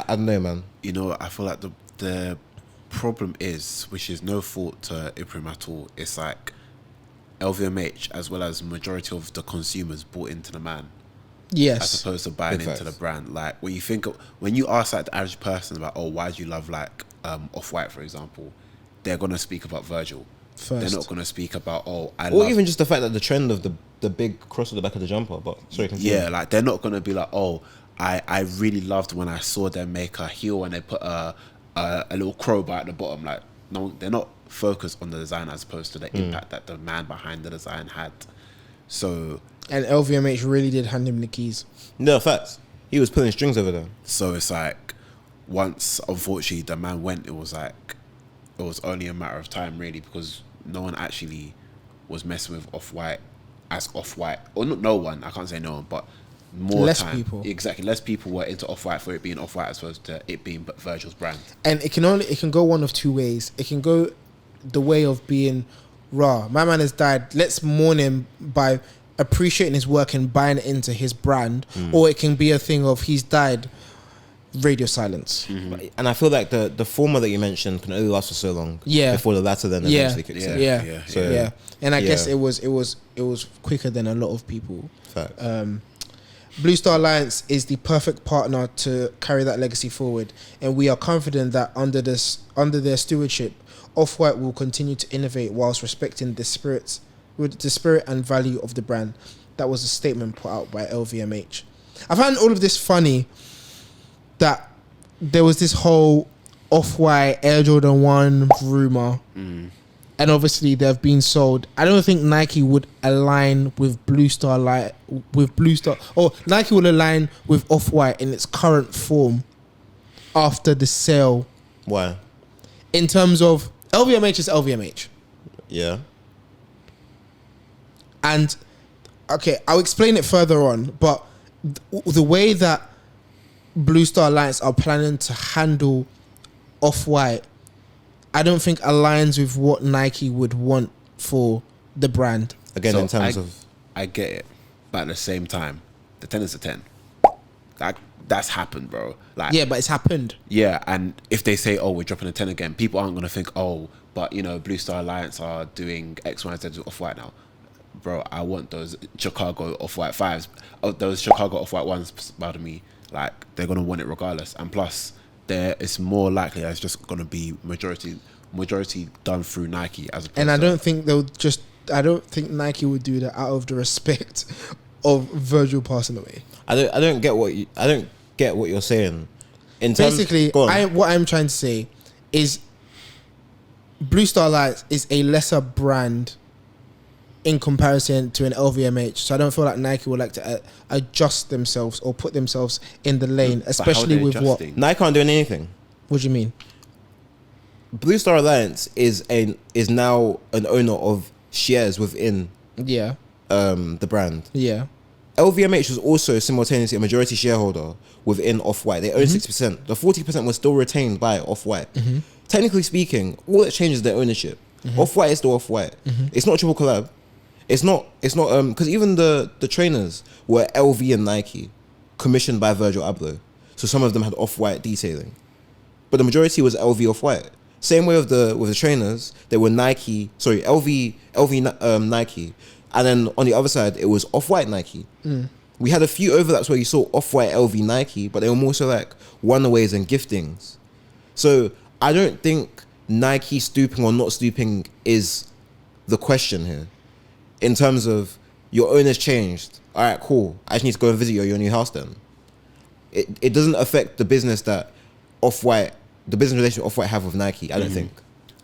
don't know, man. You know, I feel like the problem is, which is no fault to Ibrahim at all, it's like LVMH as well as majority of the consumers bought into the man, as opposed to buying into the brand. Like when you ask like the average person about, oh, why do you love like Off-White, for example, they're gonna speak about Virgil first. They're not gonna speak about even just the fact that the trend of the big cross on the back of the jumper. But sorry, continue. Yeah, like they're not gonna be like, oh, I really loved when I saw them make a heel and they put a little crowbar at the bottom. Like, no, they're not focused on the design as opposed to the impact that the man behind the design had. So, and LVMH really did hand him the keys. No, facts. He was pulling strings over there. So it's like, once unfortunately the man went, it was only a matter of time really, because no one actually was messing with Off-White as Off-White, or not no one. I can't say no one, but less people were into Off-White for it being Off-White as opposed to it being Virgil's brand. And it can go one of two ways. It can go the way of being raw. My man has died. Let's mourn him by appreciating his work and buying into his brand. Or it can be a thing of he's died. Radio silence. And I feel like the former that you mentioned can only last for so long. Yeah. Before the latter then eventually kicks in. Yeah. And I guess it was quicker than a lot of people. Fact. Bluestar Alliance is the perfect partner to carry that legacy forward, and we are confident that under their stewardship, Off-White will continue to innovate whilst respecting the spirit and value of the brand. that was a statement put out by LVMH. I find all of this funny that there was this whole Off-White Air Jordan 1 rumor. And obviously they've been sold. I don't think Nike would align with Bluestar, or Nike will align with Off-White in its current form after the sale. Why? In terms of LVMH is LVMH. Yeah. And okay, I'll explain it further on, but the way that Bluestar Alliance are planning to handle Off-White, I don't think aligns with what Nike would want for the brand. Again, So in terms of... I get it, but at the same time, the 10 is a 10. That's happened, bro. Like, Yeah, but it's happened. yeah, and if they say, oh, we're dropping a 10 again, people aren't going to think, oh, but, you know, Bluestar Alliance are doing X, Y, and Z with Off-White now. Bro, I want those Chicago Off-White 5s. Oh, those Chicago Off-White 1s, pardon me. Like, they're going to want it regardless. And plus, it's more likely that it's just going to be majority done through Nike as opposed And I to... I don't think Nike would do that out of the respect of Virgil passing away. I don't get what you're saying. In terms, Basically, go on. what I'm trying to say is Bluestar Alliance is a lesser brand in comparison to an LVMH. So I don't feel like Nike would like to adjust themselves or put themselves in the lane, especially with adjusting? Nike aren't doing anything. What do you mean? Bluestar Alliance is now an owner of shares within Yeah. the brand. Yeah. LVMH was also simultaneously a majority shareholder within Off-White. They own 6%. The 40% was still retained by Off-White. Technically speaking, all that changes their ownership. Off-White is still Off-White. It's not triple collab. It's not because even the trainers were LV and Nike, commissioned by Virgil Abloh. So some of them had Off-White detailing, but the majority was LV Off-White. Same way with the trainers, they were LV Nike, and then on the other side it was Off-White Nike. We had a few overlaps where you saw Off-White LV Nike, but they were more so like runaways and giftings. So I don't think Nike stooping or not stooping is the question here. In terms of your owner's changed, all right, cool. I just need to go and visit your new house then. It doesn't affect the business that Off-White, the business relationship Off-White have with Nike, I don't think.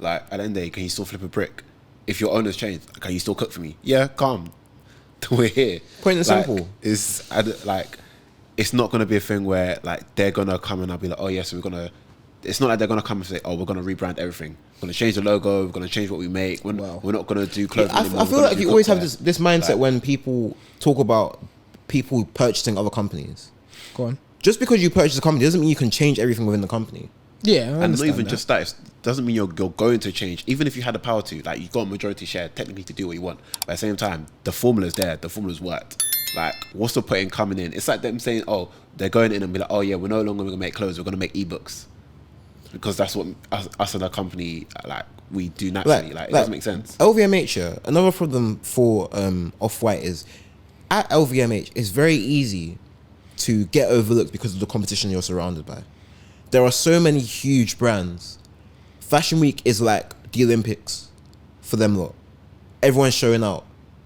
Like, at the end of the day, can you still flip a brick? If your owner's changed, can you still cook for me? Yeah, calm. We're here. Point and simple. It's not going to be a thing where, like, they're going to come and I'll be like, oh, yes, we're going to... It's not like they're going to come and say, oh, we're going to rebrand everything. We're going to change the logo. We're going to change what we make. We're not going to do clothes anymore. I feel like you always have this mindset when people talk about people purchasing other companies. Go on. Just because you purchase a company doesn't mean you can change everything within the company. Yeah, I And not understand even that. just that. It doesn't mean you're going to change. Even if you had the power to, like, you've got a majority share technically to do what you want. But at the same time, the formula's there. The formula's worked. Like, what's the point in coming in? It's like them saying, oh, they're going in and be like, oh, yeah, we're no longer going to make clothes. We're going to make ebooks. Because that's what us and our company, like, we do naturally. Like, it doesn't make sense. LVMH, another problem for Off-White is at LVMH, it's very easy to get overlooked because of the competition you're surrounded by. There are so many huge brands. Fashion Week is like the Olympics for them lot. Everyone's showing out.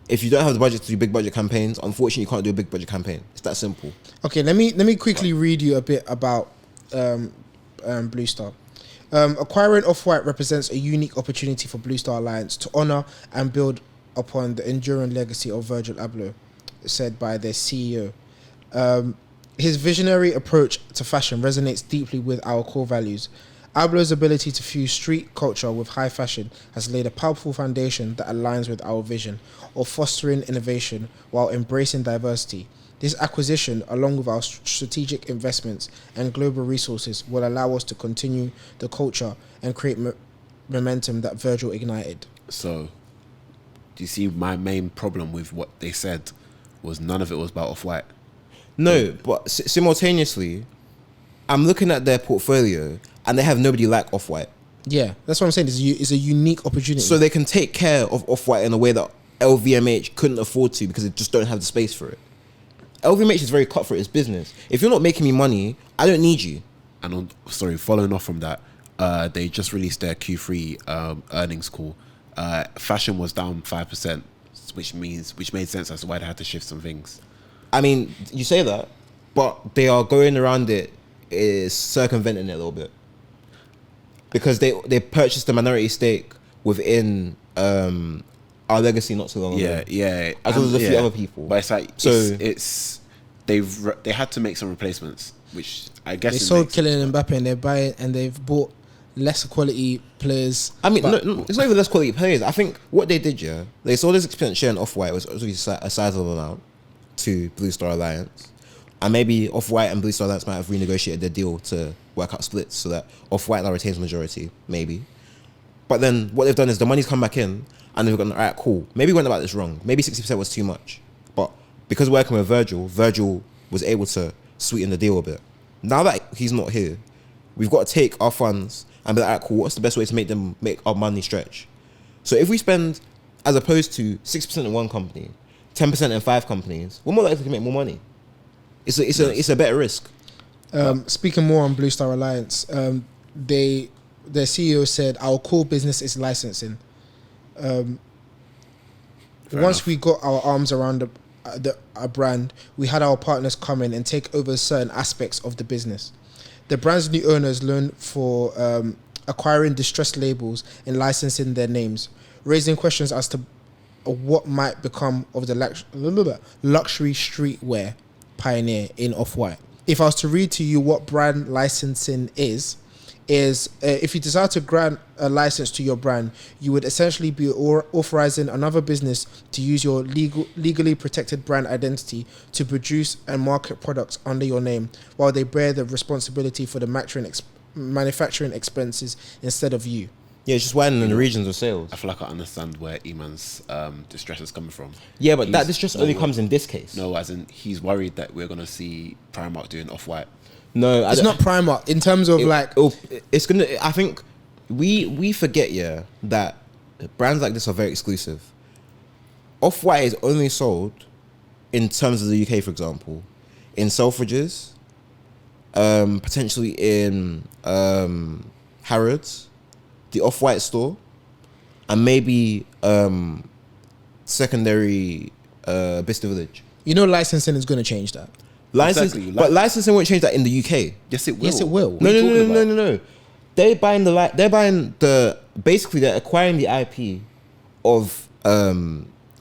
If you don't have the budget to do big budget campaigns, unfortunately you can't do a big budget campaign. It's that simple. Okay, let me quickly read you a bit about Bluestar. Acquiring Off-White represents a unique opportunity for Bluestar Alliance to honor and build upon the enduring legacy of Virgil Abloh, said by their CEO. His visionary approach to fashion resonates deeply with our core values. Abloh's ability to fuse street culture with high fashion has laid a powerful foundation that aligns with our vision of fostering innovation while embracing diversity. This acquisition, along with our strategic investments and global resources, will allow us to continue the culture and create momentum that Virgil ignited. So, do you see my main problem with what they said was none of it was about Off-White? No, but simultaneously, I'm looking at their portfolio and they have nobody like Off-White. Yeah, that's what I'm saying. It's a unique opportunity. So they can take care of Off-White in a way that LVMH couldn't afford to because they just don't have the space for it. LVMH is very cutthroat. It's business. If you're not making me money, I don't need you. And following off from that, they just released their Q3 earnings call. Fashion was down 5%, which made sense as to why they had to shift some things. I mean, you say that, but they are going around it, is circumventing it a little bit. Because they purchased a minority stake within Our Legacy not so long ago. Yeah. As well as a few other people. But it's like, it's they had to make some replacements, which I guess they sold Kylian Mbappe and they've bought lesser quality players. I mean, no, it's not even less quality players. I think what they did, they saw this expense share in Off-White was obviously a sizable amount to Bluestar Alliance. And maybe Off-White and Bluestar Alliance might have renegotiated their deal to work out splits so that Off-White now retains majority, maybe. But then what they've done is the money's come back in and they've gone, all right, cool. Maybe we went about this wrong. Maybe 60% was too much. But because working with Virgil was able to sweeten the deal a bit. Now that he's not here, we've got to take our funds and be like, all right, cool, what's the best way to make our money stretch? So if we spend, as opposed to 6% in one company, 10% in 5 companies, we're more likely to make more money. It's a better risk. Speaking more on Bluestar Alliance, their CEO said our core business is licensing. Once we got our arms around a brand, we had our partners come in and take over certain aspects of the business. The brand's new owners learned for acquiring distressed labels and licensing their names, raising questions as to what might become of the luxury streetwear pioneer in Off-White. If I was to read to you what brand licensing is if you decide to grant a license to your brand, you would essentially be authorizing another business to use your legally protected brand identity to produce and market products under your name, while they bear the responsibility for the manufacturing expenses instead of you. Yeah, it's just widening the regions of sales. I feel like I understand where Eman's distress is coming from. Yeah, but that distress only comes in this case. No, as in he's worried that we're going to see Primark doing Off-White. No, it's not Primark in terms of it's gonna. I think we forget that brands like this are very exclusive. Off-White is only sold in terms of the UK, for example, in Selfridges, potentially in Harrods, the Off-White store, and maybe secondary Bicester Village. You know, licensing is going to change that. But licensing won't change that in the UK. Yes, it will. Yes, it will. No. They're basically they're acquiring the IP of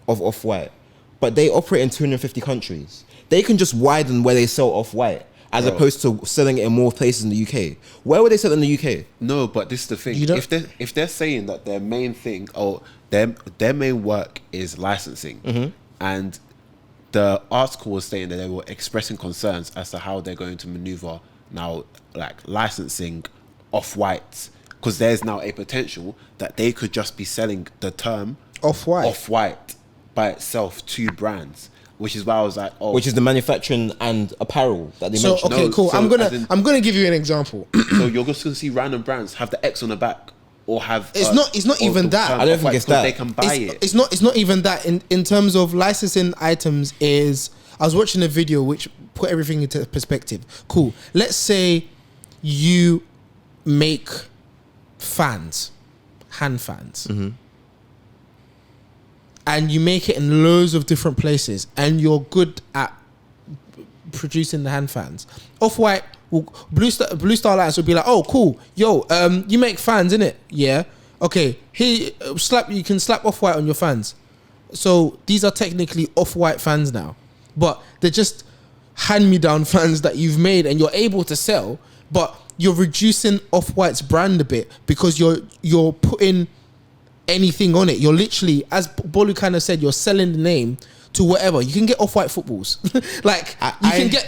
Off-White, but they operate in 250 countries. They can just widen where they sell Off-White as opposed to selling it in more places in the UK. Where would they sell it in the UK? No, but this is the thing. If they're saying that their main thing or their main work is licensing, and the article was saying that they were expressing concerns as to how they're going to maneuver now, like licensing Off-White, because there's now a potential that they could just be selling the term Off-White by itself to brands, which is why I was like, which is the manufacturing and apparel that they mentioned. Okay, cool. I'm gonna give you an example. So you're just gonna see random brands have the X on the back. Or have it's not even that. I don't think it's that. They can buy it. It's not even that. In terms of licensing items, I was watching a video which put everything into perspective. Cool. Let's say you make fans, hand fans, and you make it in loads of different places, and you're good at producing the hand fans. Off-White. Bluestar Alliance would be like, oh, cool, yo, you make fans, innit? Yeah, okay. Here, you can slap Off-White on your fans. So these are technically Off-White fans now, but they're just hand-me-down fans that you've made and you're able to sell. But you're reducing Off-White's brand a bit because you're putting anything on it. You're literally, as Bolu kind of said, you're selling the name to whatever. You can get Off-White footballs. Like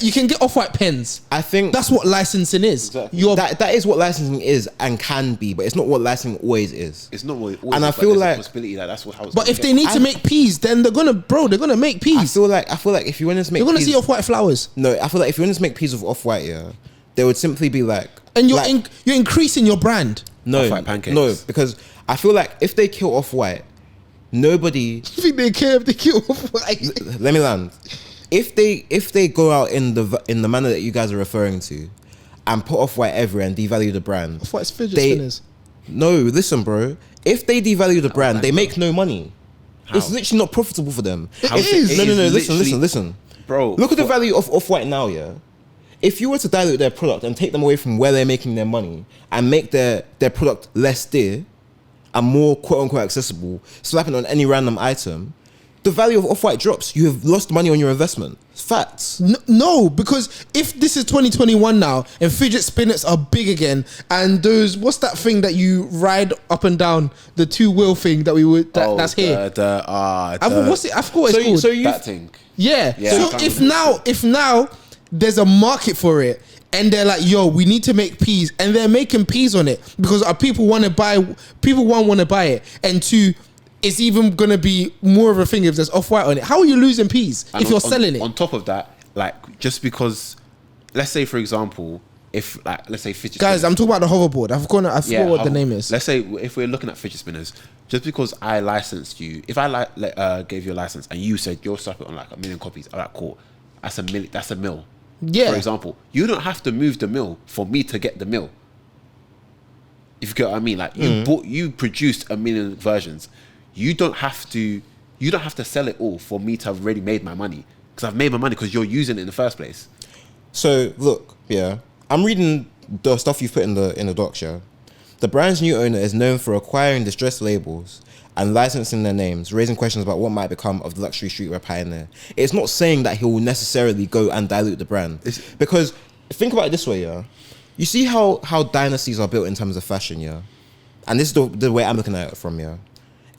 you can get Off-White pens. I think that's what licensing is. Exactly. That is what licensing is and can be, but it's not what licensing always is. It's not what it always and is, I feel like possibility that that's what. How it's but if they need to make peas, then they're gonna make peas. I feel like if you want to make, you're gonna see Off-White flowers. No, I feel like if you want to make peas of Off-White, they would simply be like, and you're increasing your brand. No, Off-White pancakes. No, because I feel like if they kill Off-White, nobody. You think they care if they kill Off-White? Let me land. If they go out in the manner that you guys are referring to, and put Off-White everywhere and devalue the brand, Off-White's fidget spinners. No, listen, bro. If they devalue the brand, they make no money. It's literally not profitable for them. It is. No. Listen. Bro, look at the value of Off-White now, yeah? If you were to dilute their product and take them away from where they're making their money and make their product less dear and more quote-unquote accessible, slapping on any random item, the value of Off-White drops. You have lost money on your investment. It's facts. No, because if this is 2021 now and fidget spinners are big again, and those, what's that thing that you ride up and down, the two-wheel thing that we would that's here. What's it? I forgot what it's called. That thing. Yeah. So if now there's a market for it, and they're like, yo, we need to make peas, and they're making peas on it because our people want to buy. People want to buy it, and two, it's even gonna be more of a thing if there's Off-White on it. How are you losing peas if you're selling it? On top of that, like, just because, let's say for example, if like, let's say fidget guys, spinners, I'm talking about the hoverboard. I forgot what the name is. Let's say if we're looking at fidget spinners, just because I licensed you, if I gave you a license and you said you'll stop it on like 1 million copies, all right, cool. That's a mil. Yeah. For example, you don't have to move the mill for me to get the mill. If you get what I mean, like you produced 1 million versions. You don't have to sell it all for me to have already made my money, because I've made my money because you're using it in the first place. So look, yeah, I'm reading the stuff you've put in the docs. Yeah, the brand's new owner is known for acquiring distressed labels and licensing their names, raising questions about what might become of the luxury streetwear pioneer. It's not saying that he will necessarily go and dilute the brand, because think about it this way, yeah. You see how dynasties are built in terms of fashion, yeah, and this is the way I'm looking at it from, yeah.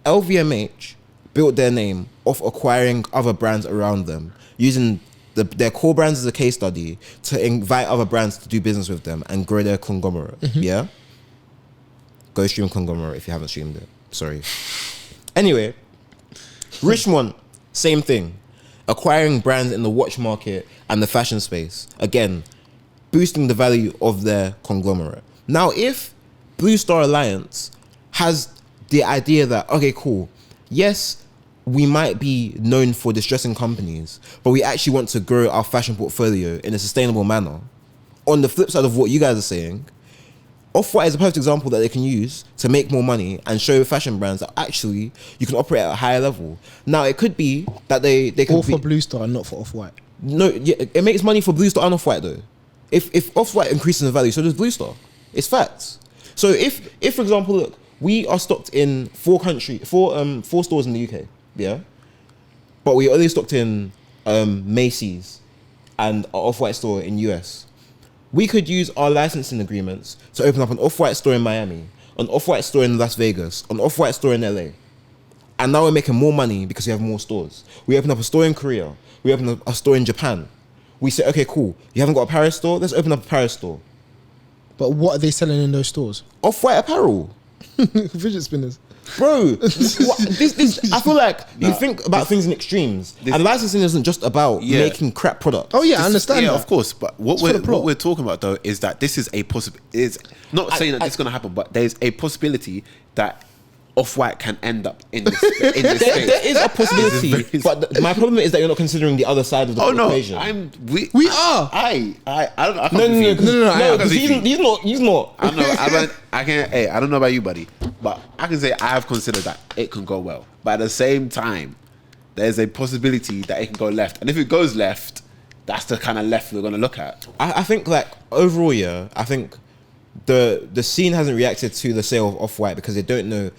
LVMH built their name off acquiring other brands around them, using their core brands as a case study to invite other brands to do business with them and grow their conglomerate. Yeah? Go stream conglomerate if you haven't streamed it. Sorry. Anyway, Richemont, same thing. Acquiring brands in the watch market and the fashion space. Again, boosting the value of their conglomerate. Now, if Bluestar Alliance has the idea that, okay, cool, yes, we might be known for distressing companies, but we actually want to grow our fashion portfolio in a sustainable manner. On the flip side of what you guys are saying, Off-White is a perfect example that they can use to make more money and show fashion brands that actually you can operate at a higher level. Now, it could be that they can all for Bluestar and not for Off-White. No, yeah, it makes money for Bluestar and Off-White though. If Off-White increases in value, so does Bluestar. It's facts. So if for example, look, we are stocked in 4 stores in the UK, yeah, but we only stocked in Macy's and our Off-White store in US. We could use our licensing agreements to open up an Off-White store in Miami, an Off-White store in Las Vegas, an Off-White store in LA, and now we're making more money because we have more stores. We open up a store in Korea. We open up a store in Japan. We say, okay, cool. You haven't got a Paris store? Let's open up a Paris store. But what are they selling in those stores? Off-White apparel. Fidget spinners. Bro, I feel like you think about things in extremes, and licensing isn't just about making crap products. Oh yeah, I understand. Yeah, that. of course. But what we're talking about though is that this is a is not saying that this is going to happen, but there's a possibility that Off-White can end up in this space. There is a possibility, but my problem is that you're not considering the other side of the equation. We are. I don't know. No, because he's not. I don't know about you, buddy, but I can say I have considered that it can go well. But at the same time, there's a possibility that it can go left. And if it goes left, that's the kind of left we're going to look at. I think like overall, I think the scene hasn't reacted to the sale of Off-White because they don't know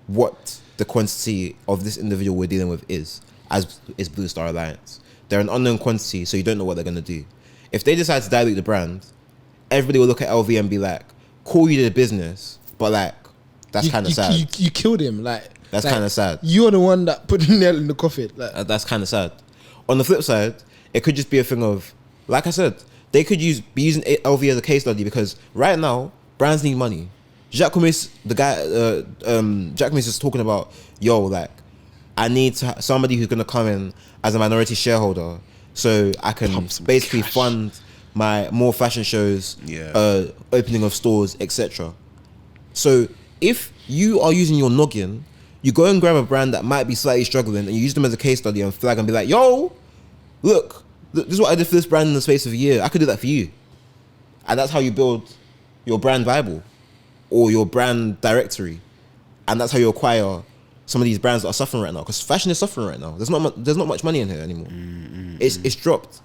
what the quantity of this individual we're dealing with is Bluestar Alliance. They're an unknown quantity, so you don't know what they're going to do. If they decide to dilute the brand, everybody will look at LV and be like, cool, you did a business, but like, that's kind of sad. You killed him. That's kind of sad. You're the one that put the nail in the coffin. That's kind of sad. On the flip side, it could just be a thing of, like I said, they could be using LV as a case study because right now, brands need money. Jacques Comis, the guy, Jacques Comis is talking about, yo, like, I need somebody who's going to come in as a minority shareholder so I can basically fund my more fashion shows, opening of stores, etc. So if you are using your noggin, you go and grab a brand that might be slightly struggling and you use them as a case study and flag and be like, yo, look, this is what I did for this brand in the space of a year. I could do that for you. And that's how you build your brand Bible or your brand directory. And that's how you acquire some of these brands that are suffering right now, because fashion is suffering right now. There's not much money in here anymore. It's dropped.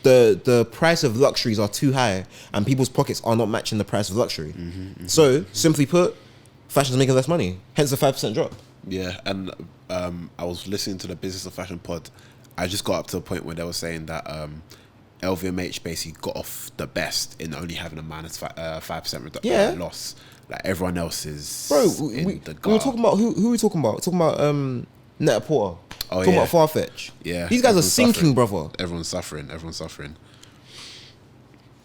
The price of luxuries are too high, and people's pockets are not matching the price of luxury. So simply put, fashion's making less money. Hence the 5% drop. Yeah, and I was listening to the Business of Fashion pod. I just got up to a point where they were saying that LVMH basically got off the best in only having a minus 5% loss. Like everyone else is we were talking about who we talking about? Talking about Net Porter. Talking about Farfetch. Yeah, these guys are sinking, brother. Everyone's suffering.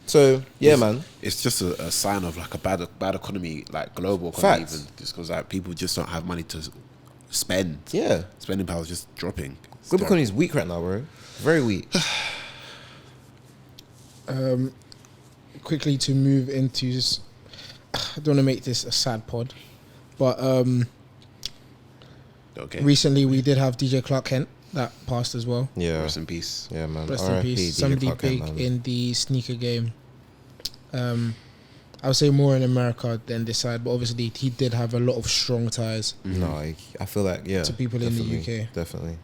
So man, it's just a sign of like a bad economy, like global economy. Facts. Even just because like people just don't have money to spend. Yeah, spending power is just dropping. Global economy is weak right now, bro. Very weak. Quickly to move into this, I don't want to make this a sad pod, but okay. Recently we did have DJ Clarke Kent that passed as well. Yeah, rest in peace. Yeah, man. Rest in peace. Somebody big in the sneaker game. I would say more in America than this side, but obviously he did have a lot of strong ties. No, I feel like to people in the UK. Definitely,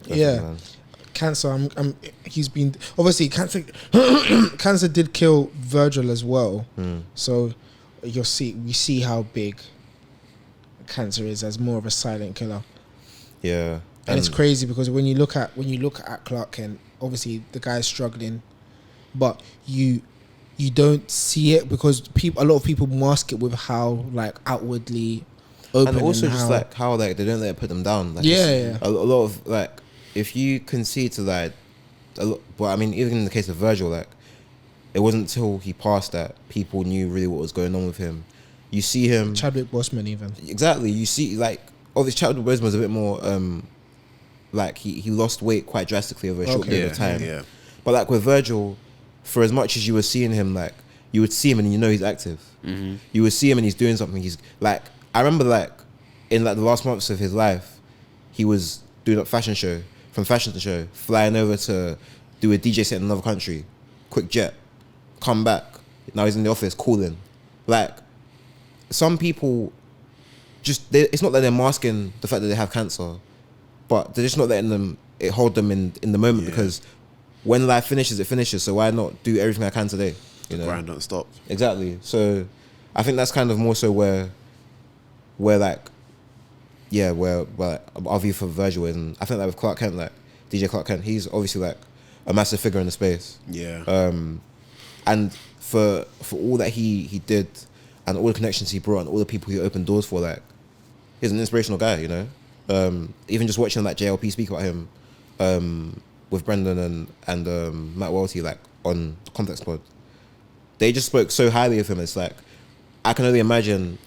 man. Cancer. He's been obviously cancer. Cancer did kill Virgil as well. So we see how big cancer is as more of a silent killer. Yeah, and it's crazy because when you look at Clarke Kent, obviously the guy's struggling, but you don't see it because a lot of people mask it with how like outwardly open, and also and just like how like they don't let it put them down. Like, yeah. A lot of like if you concede to like a lot, but I mean even in the case of Virgil, like it wasn't until he passed that people knew really what was going on with him. You see him, Chadwick Boseman even. Exactly. You see like obviously Chadwick Boseman was a bit more like he lost weight quite drastically over a short period of time. Yeah. But like with Virgil, for as much as you were seeing him, like you would see him and you know he's active. You would see him and he's doing something. He's like, I remember like in like the last months of his life, he was doing a fashion show, from fashion to show, flying over to do a DJ set in another country, quick jet, come back. Now he's in the office calling. Like some people it's not that they're masking the fact that they have cancer, but they're just not letting it hold them in the moment because when life finishes, it finishes. So why not do everything I can today? You know, grind don't stop. Exactly. So I think that's kind of more so where our view for Virgil is, and I think that with Clarke Kent, like DJ Clarke Kent, he's obviously like a massive figure in the space. Yeah. And for all that he did, and all the connections he brought, and all the people he opened doors for, like he's an inspirational guy. You know, even just watching like JLP speak about him, with Brendan and Matt Welty, like on Context Pod, they just spoke so highly of him. It's like I can only imagine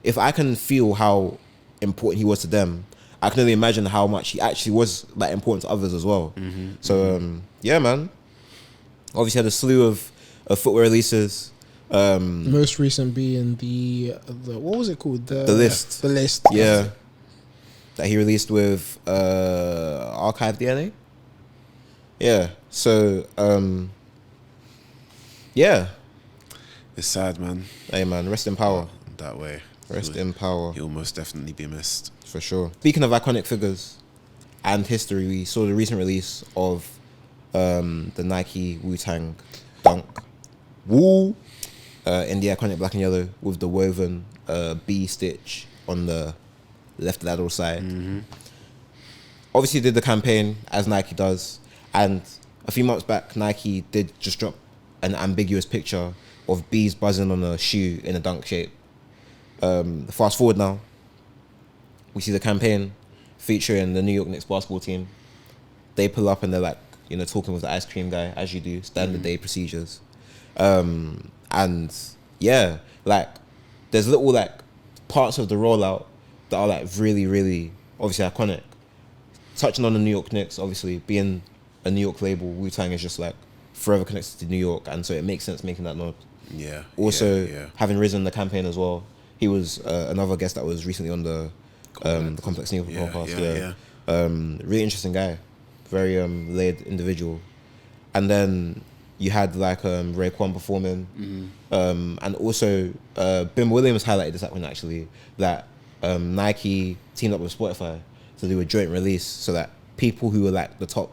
if I can feel how important he was to them. I can only imagine how much he actually was like important to others as well. So yeah, man. Obviously had a slew of footwear releases. Most recent being the what was it called? The List. The List. Yeah. That he released with Archive DNA. Yeah. So yeah. It's sad, man. Hey man, rest in power. That way. Rest in power. He'll most definitely be missed. For sure. Speaking of iconic figures and history, we saw the recent release of the Nike Wu-Tang Dunk. Woo! In the iconic black and yellow with the woven B stitch on the left lateral side. Obviously did the campaign as Nike does, and a few months back Nike did just drop an ambiguous picture of bees buzzing on a shoe in a dunk shape. Fast forward now, we see the campaign featuring the New York Knicks basketball team. They pull up and they're like, you know, talking with the ice cream guy, as you do, standard day procedures. And yeah, like there's little like parts of the rollout that are like really, really obviously iconic. Touching on the New York Knicks, obviously being a New York label, Wu-Tang is just like forever connected to New York, and so it makes sense making that nod. Yeah. Also, yeah. having risen the campaign as well, he was another guest that was recently on the Complex Sneaker podcast. Really interesting guy, very laid individual, and then you had like Raekwon performing, and also Bim Williams highlighted this happening actually, that Nike teamed up with Spotify to do a joint release so that people who were like the top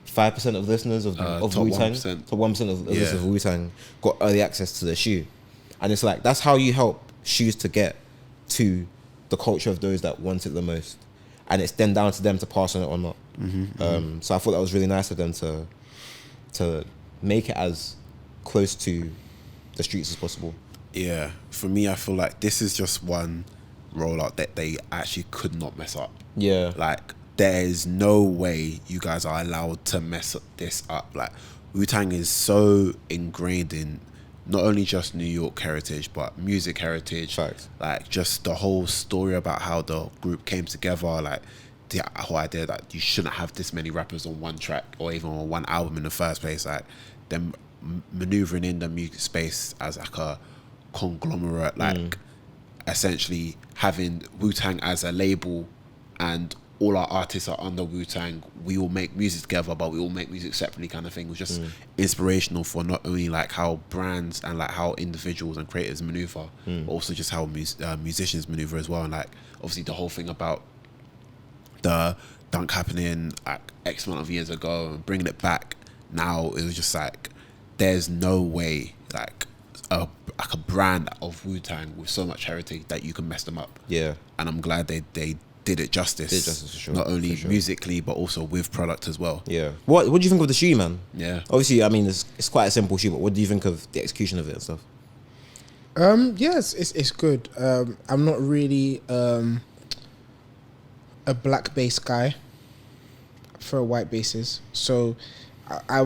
5% of listeners of top Wu-Tang, 1%. top 1% of listeners of Wu-Tang got early access to the shoe. And it's like, that's how you help shoes to get to the culture of those that want it the most. And it's then down to them to pass on it or not. So I thought that was really nice of them to make it as close to the streets as possible. Yeah, for me, I feel like this is just one rollout that they actually could not mess up. Yeah. Like, there's no way you guys are allowed to mess this up. Like, Wu-Tang is so ingrained in not only just New York heritage, but music heritage. Facts. Like, just the whole story about how the group came together. Like, the whole idea that you shouldn't have this many rappers on one track or even on one album in the first place. Like, them maneuvering in the music space as like a conglomerate, like essentially having Wu-Tang as a label and all our artists are under Wu-Tang. We all make music together, but we all make music separately, kind of thing. It was just inspirational for not only like how brands and like how individuals and creators maneuver, but also just how musicians maneuver as well. And like obviously the whole thing about the dunk happening like X amount of years ago and bringing it back now, it was just like there's no way like a brand of Wu-Tang with so much heritage that you can mess them up. Yeah. And I'm glad they did it justice. Did justice for sure. Not only musically but also with product as well. Yeah. What do you think of the shoe, man? Yeah. Obviously, I mean, it's quite a simple shoe, but what do you think of the execution of it and stuff? Yes, it's good. I'm not really a black bass guy for white bases, so I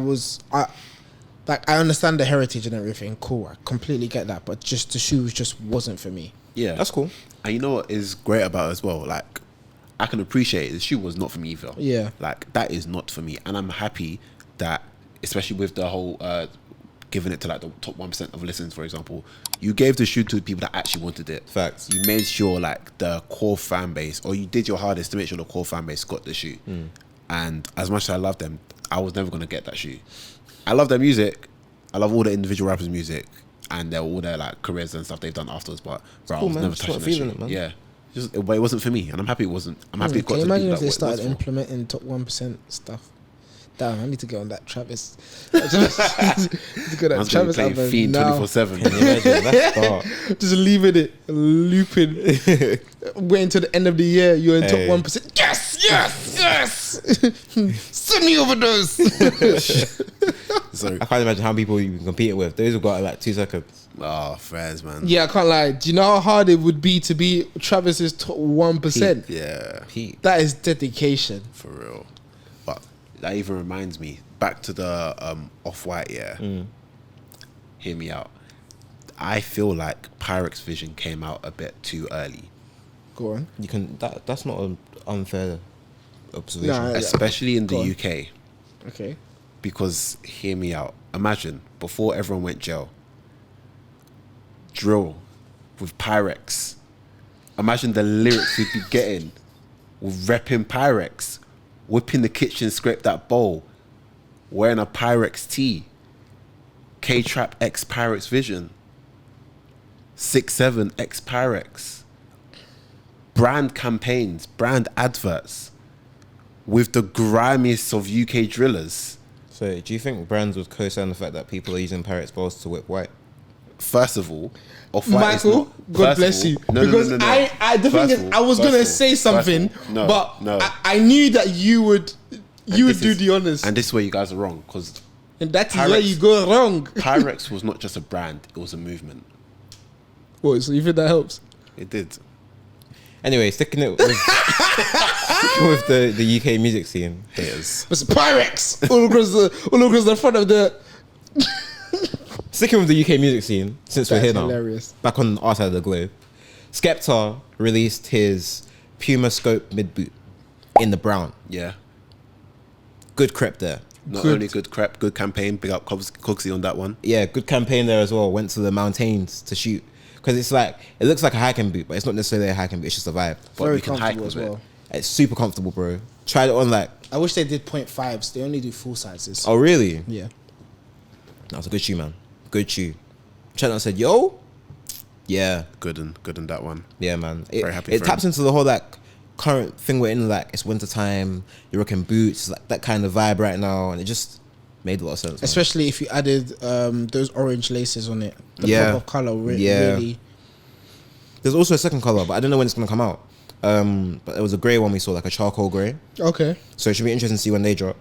understand the heritage and everything. Cool, I completely get that, but just the shoes just wasn't for me. Yeah, that's cool. And you know what is great about it as well? Like, I can appreciate it. The shoe was not for me either. Yeah, like that is not for me, and I'm happy that, especially with the whole giving it to like the top 1% of listeners, for example, you gave the shoe to the people that actually wanted it. Facts. You made sure like the core fan base, or you did your hardest to make sure the core fan base got the shoe. And as much as I love them, I was never gonna get that shoe. I love their music. I love all the individual rappers' music and all their like careers and stuff they've done afterwards. But bro, cool, I was man. never Just touching not that feeling shoe. it, man. Yeah, but it wasn't for me, and I'm happy it wasn't. I'm happy it got can you to the imagine people if they that started it was for. implementing top 1% stuff? Damn, I need to get on that Travis. Just get that Travis playing album Fiend now. 24/7. Can you imagine? That's dark. Just leaving it, looping, waiting till the end of the year. You're in top Hey. 1%. Yes. Send me over those. So, I can't imagine how many people you can compete with. Those have got like 2 seconds. oh, fairs, man. Yeah, I can't lie. Do you know how hard it would be to be Travis's top 1%? Yeah, Pete. That is dedication. for real. But that even reminds me, back to the Off-White, hear me out. I feel like Pyrex Vision came out a bit too early. Go on. You can. That's not an unfair observation. Nah, Especially in Go the on. UK. Okay. Because, hear me out, imagine, before everyone went jail, drill with Pyrex. Imagine the lyrics we'd be getting with repping Pyrex, whipping the kitchen, scrape that bowl, wearing a Pyrex tee, K-Trap X Pyrex Vision, 6-7 X Pyrex, brand campaigns, brand adverts with the grimiest of UK drillers. So, do you think brands would co-sign the fact that people are using Pyrex balls to whip white? First of all, Off-White is Michael, not- God first of bless all- you. No, because no, no, no. the thing First is, of all- I was first gonna of all- say first of something, all, no, but no. I knew that you would this do is- the honors, And this is where you guys are wrong, because and that is Pyrex- where you go wrong. Pyrex was not just a brand, it was a movement. What? So you think that helps? It did. Anyway, sticking with the UK music scene. Haters. It's Pyrex all across the front of the. Sticking with the UK music scene, since we're That's here now, hilarious. back on our side of the globe, Skepta released his Puma Skope mid boot in the brown. Yeah. Good crep there. Not Good. only good crap, good campaign. Big up Cogsy on that one. Yeah, good campaign there as well. Went to the mountains to shoot. Because it's like, it looks like a hiking boot, but it's not necessarily a hiking boot, it's just a vibe. But Very we can hike comfortable with as it. well. It's super comfortable, bro. Tried it on like, I wish they did 0.5s. They only do full sizes. oh really? Yeah. That was a good shoe, man. Good shoe. Chatton said, yo, Yeah. Good and that one. Yeah, man. Very happy It for taps him. into the whole like current thing we're in. Like it's winter time. You're rocking boots. Like that kind of vibe right now, and it just made a lot of sense. Man. Especially if you added those orange laces on it. The Yeah. pop of color. Yeah. Really. There's also a second color, but I don't know when it's gonna come out. But it was a grey one we saw, like a charcoal grey. Okay. So it should be interesting to see when they drop,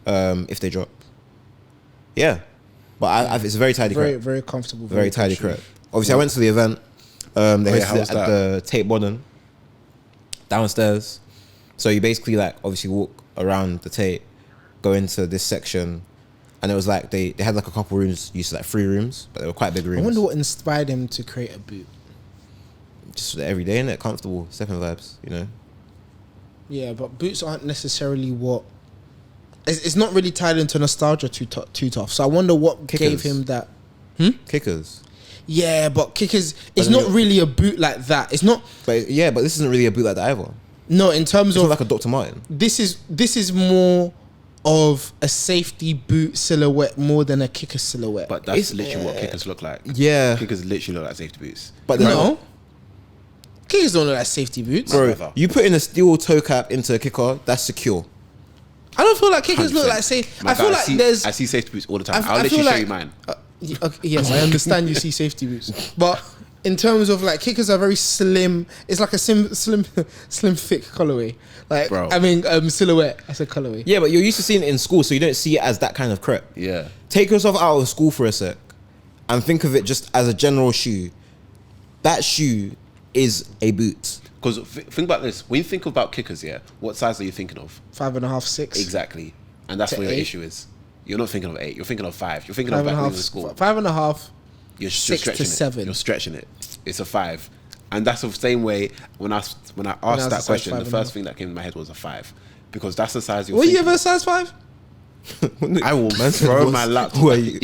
if they drop. Yeah, but it's a very tidy Very, crap. very comfortable. Very tidy comfortable. crap. Obviously, I went to the event. They hosted how was it at the Tate Modern downstairs. So you basically like obviously walk around the Tate, go into this section, and it was like they had like a couple rooms, used to like 3 rooms, but they were quite big rooms. I wonder what inspired him to create a boot. Just every day, innit? Comfortable, stepping vibes, you know. Yeah, but boots aren't necessarily what. It's not really tied into nostalgia too tough. So I wonder what gave Kickers. him that. Kickers. Yeah, but kickers. It's then not you're- really a boot like that. It's not. But yeah, but this isn't really a boot like that either. No, in terms It's of not like a Dr. Martin. this is more of a safety boot silhouette more than a kicker silhouette. But that's It's- literally what kickers look like. Yeah. Kickers literally look like safety boots. But they're no, not. kickers don't look like safety boots. Bro, Whatever. you put in a steel toe cap into a kicker, that's secure. I don't feel like kickers look 100%. like safe. My I feel guy, like see, there's. I see safety boots all the time. I I'll literally feel show you like- mine. Okay, yes, I understand you see safety boots, but in terms of like kickers are very slim. It's like a slim thick colorway. Like Bro. I mean silhouette. I said colorway. Yeah, but you're used to seeing it in school, so you don't see it as that kind of crep. Yeah. Take yourself out of school for a sec and think of it just as a general shoe. That shoe is a boot. Because think about this. When you think about kickers, yeah, what size are you thinking of? 5.5, 6. Exactly. And that's To where your 8. issue is. You're not thinking of 8. You're thinking of 5. You're thinking 5.5, of back when you were in school. 5.5. You're 6 stretching to it. 7. You're stretching it. It's a 5. And that's the same way when I asked was that a size question, the 5.5. first thing that came to my head was a 5. Because that's the size you're Were you thinking. ever a size 5? I will throw my laptop. Were you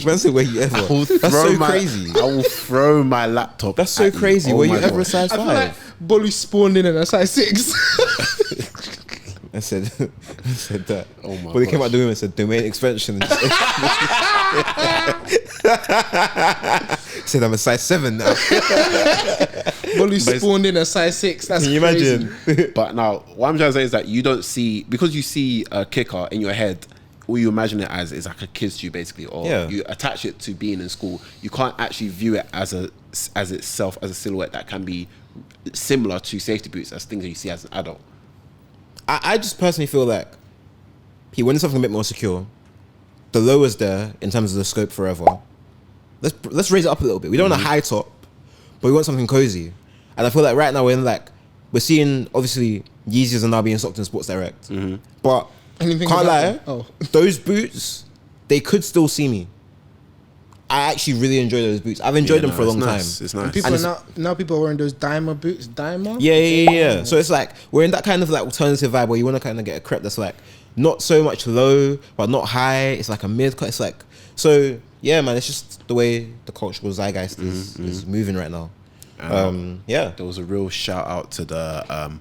ever? I will That's throw so my, crazy. I will throw my laptop. That's so at you. crazy. Oh Were you my ever a God. size I feel like 5? Bolu spawned in at a size 6. I said that. Oh my But he came gosh. out the room and said domain expansion. Said I'm a size 7 now. Bolu spawned in at size 6. That's Can you crazy. imagine? But now, what I'm trying to say is that you don't see, because you see a kicker in your head, all you imagine it as is like a kid's shoe basically, or Yeah. you attach it to being in school. You can't actually view it as itself as a silhouette that can be similar to safety boots as things that you see as an adult. I just personally feel like he wanted something a bit more secure. The low is there in terms of the scope forever. Let's raise it up a little bit. We don't want a high top, but we want something cozy. And I feel like right now we're seeing obviously Yeezys are now being stocked in Sports Direct. But Anything can't about lie, them? Oh. those boots, they could still see me. I actually really enjoy those boots. I've enjoyed them for a long time. It's nice. People And are now people are wearing those Dimer boots. Dimer? Yeah. So it's like we're in that kind of like alternative vibe where you want to kind of get a crep that's like not so much low but not high. It's like a mid cut. It's like so yeah, man. It's just the way the cultural zeitgeist is moving right now. Yeah. There was a real shout out to the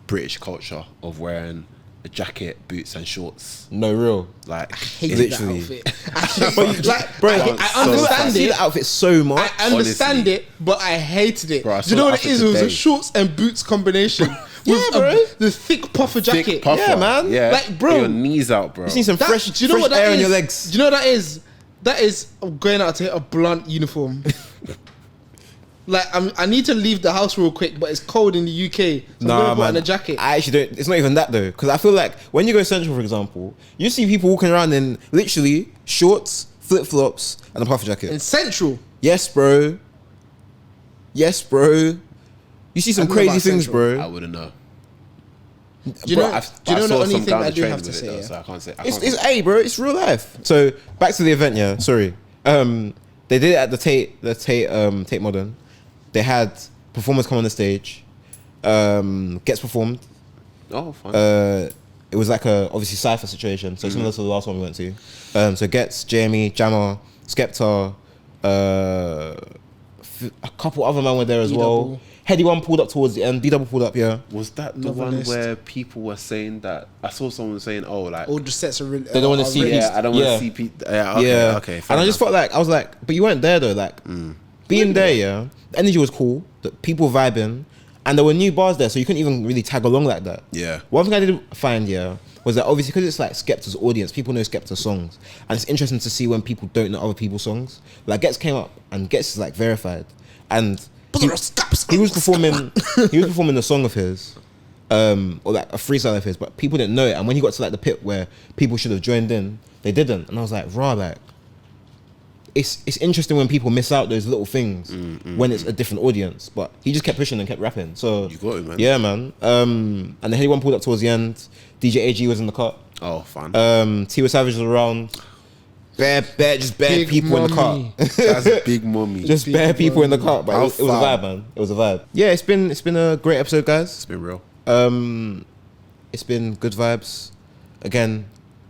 British culture of wearing a jacket, boots, and shorts. No real. Like Hate Literally. that outfit. But you, Like, bro, I I understand see it. the outfit so much. I understand honestly. it, but I hated it. Bro, I Do you know saw what the it is? It was outfit a today. shorts and boots combination. Yeah, with bro. the thick puffer jacket. thick puffer. Yeah, man. Yeah, Like, bro. Get your knees out, bro. You need some That- fresh, do you know fresh what that air is? on your legs. Do you know what that is? That is going out to hit a blunt uniform. Like I need to leave the house real quick, but it's cold in the UK. So I'm gonna put on a jacket. I actually don't. It's not even that though, because I feel like when you go Central, for example, you see people walking around in literally shorts, flip flops, and a puffer jacket. in Central. Yes, bro. Yes, bro. You see some I don't know crazy about things, Central. bro. I wouldn't know. Do you know? Do you know the only thing I do have to say? Though, Yeah? so I can't say. It's A, bro. It's real life. So back to the event. Yeah, sorry. They did it at the Tate Modern. They had performers come on the stage. Gets performed. Oh, fine. It was like a obviously cypher situation, so similar to the last one we went to. So Gets, Jamie, Jammer, Skepta, a couple other men were there as well. D-double. Heady one pulled up towards the end. D-double pulled up, yeah. Was that the one Novelist. where people were saying that? I saw someone saying, "Oh, like All the sets are really. They don't wanna see really- these- yeah, I don't want Yeah. to see people." Yeah, okay, yeah. okay. And I just felt like I was like, but you weren't there though. Like, being there, yeah, the energy was cool. The people vibing, and there were new bars there, so you couldn't even really tag along like that. Yeah. One thing I did find, yeah, was that obviously because it's like Skepta's audience, people know Skepta's songs, and it's interesting to see when people don't know other people's songs. Like Gets came up, and Gets is like verified, and he was performing the song of his, or like a freestyle of his, but people didn't know it. And when he got to like the pit where people should have joined in, they didn't. And I was like, raw, like it's interesting when people miss out those little things when it's a different audience. But he just kept pushing and kept rapping. So You got it, man. Yeah, man. And then anyone pulled up towards the end. DJ AG was in the cut. Oh, fun. Tiwa Savage was around. Bare Big people in the mommy. car. That's big mommy. Just bare people in the car, but it was a How vibe, man. It was a vibe. Yeah, it's been a great episode, guys. It's been real. It's been good vibes. Again,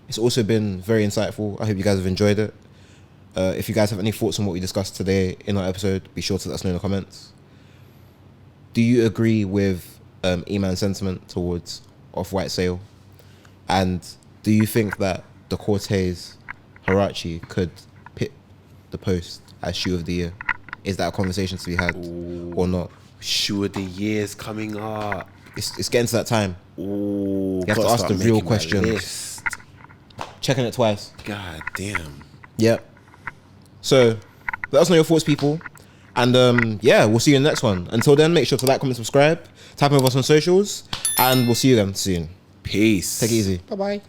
it's also been very insightful. I hope you guys have enjoyed it. If you guys have any thoughts on what we discussed today in our episode, be sure to let us know in the comments. Do you agree with Eman's sentiment towards Off-White Sale? And do you think that the Corteiz Huarache could pit the Post as shoe of the year? Is that a conversation to be had or not? Shoe of the year's coming up. It's getting to that time. Ooh, You have to ask the real questions. Checking it twice. God damn. Yep. So, let us know your thoughts, people. And yeah, we'll see you in the next one. Until then, make sure to like, comment, subscribe. Tap in with us on socials. And we'll see you again soon. Peace. Take it easy. Bye-bye.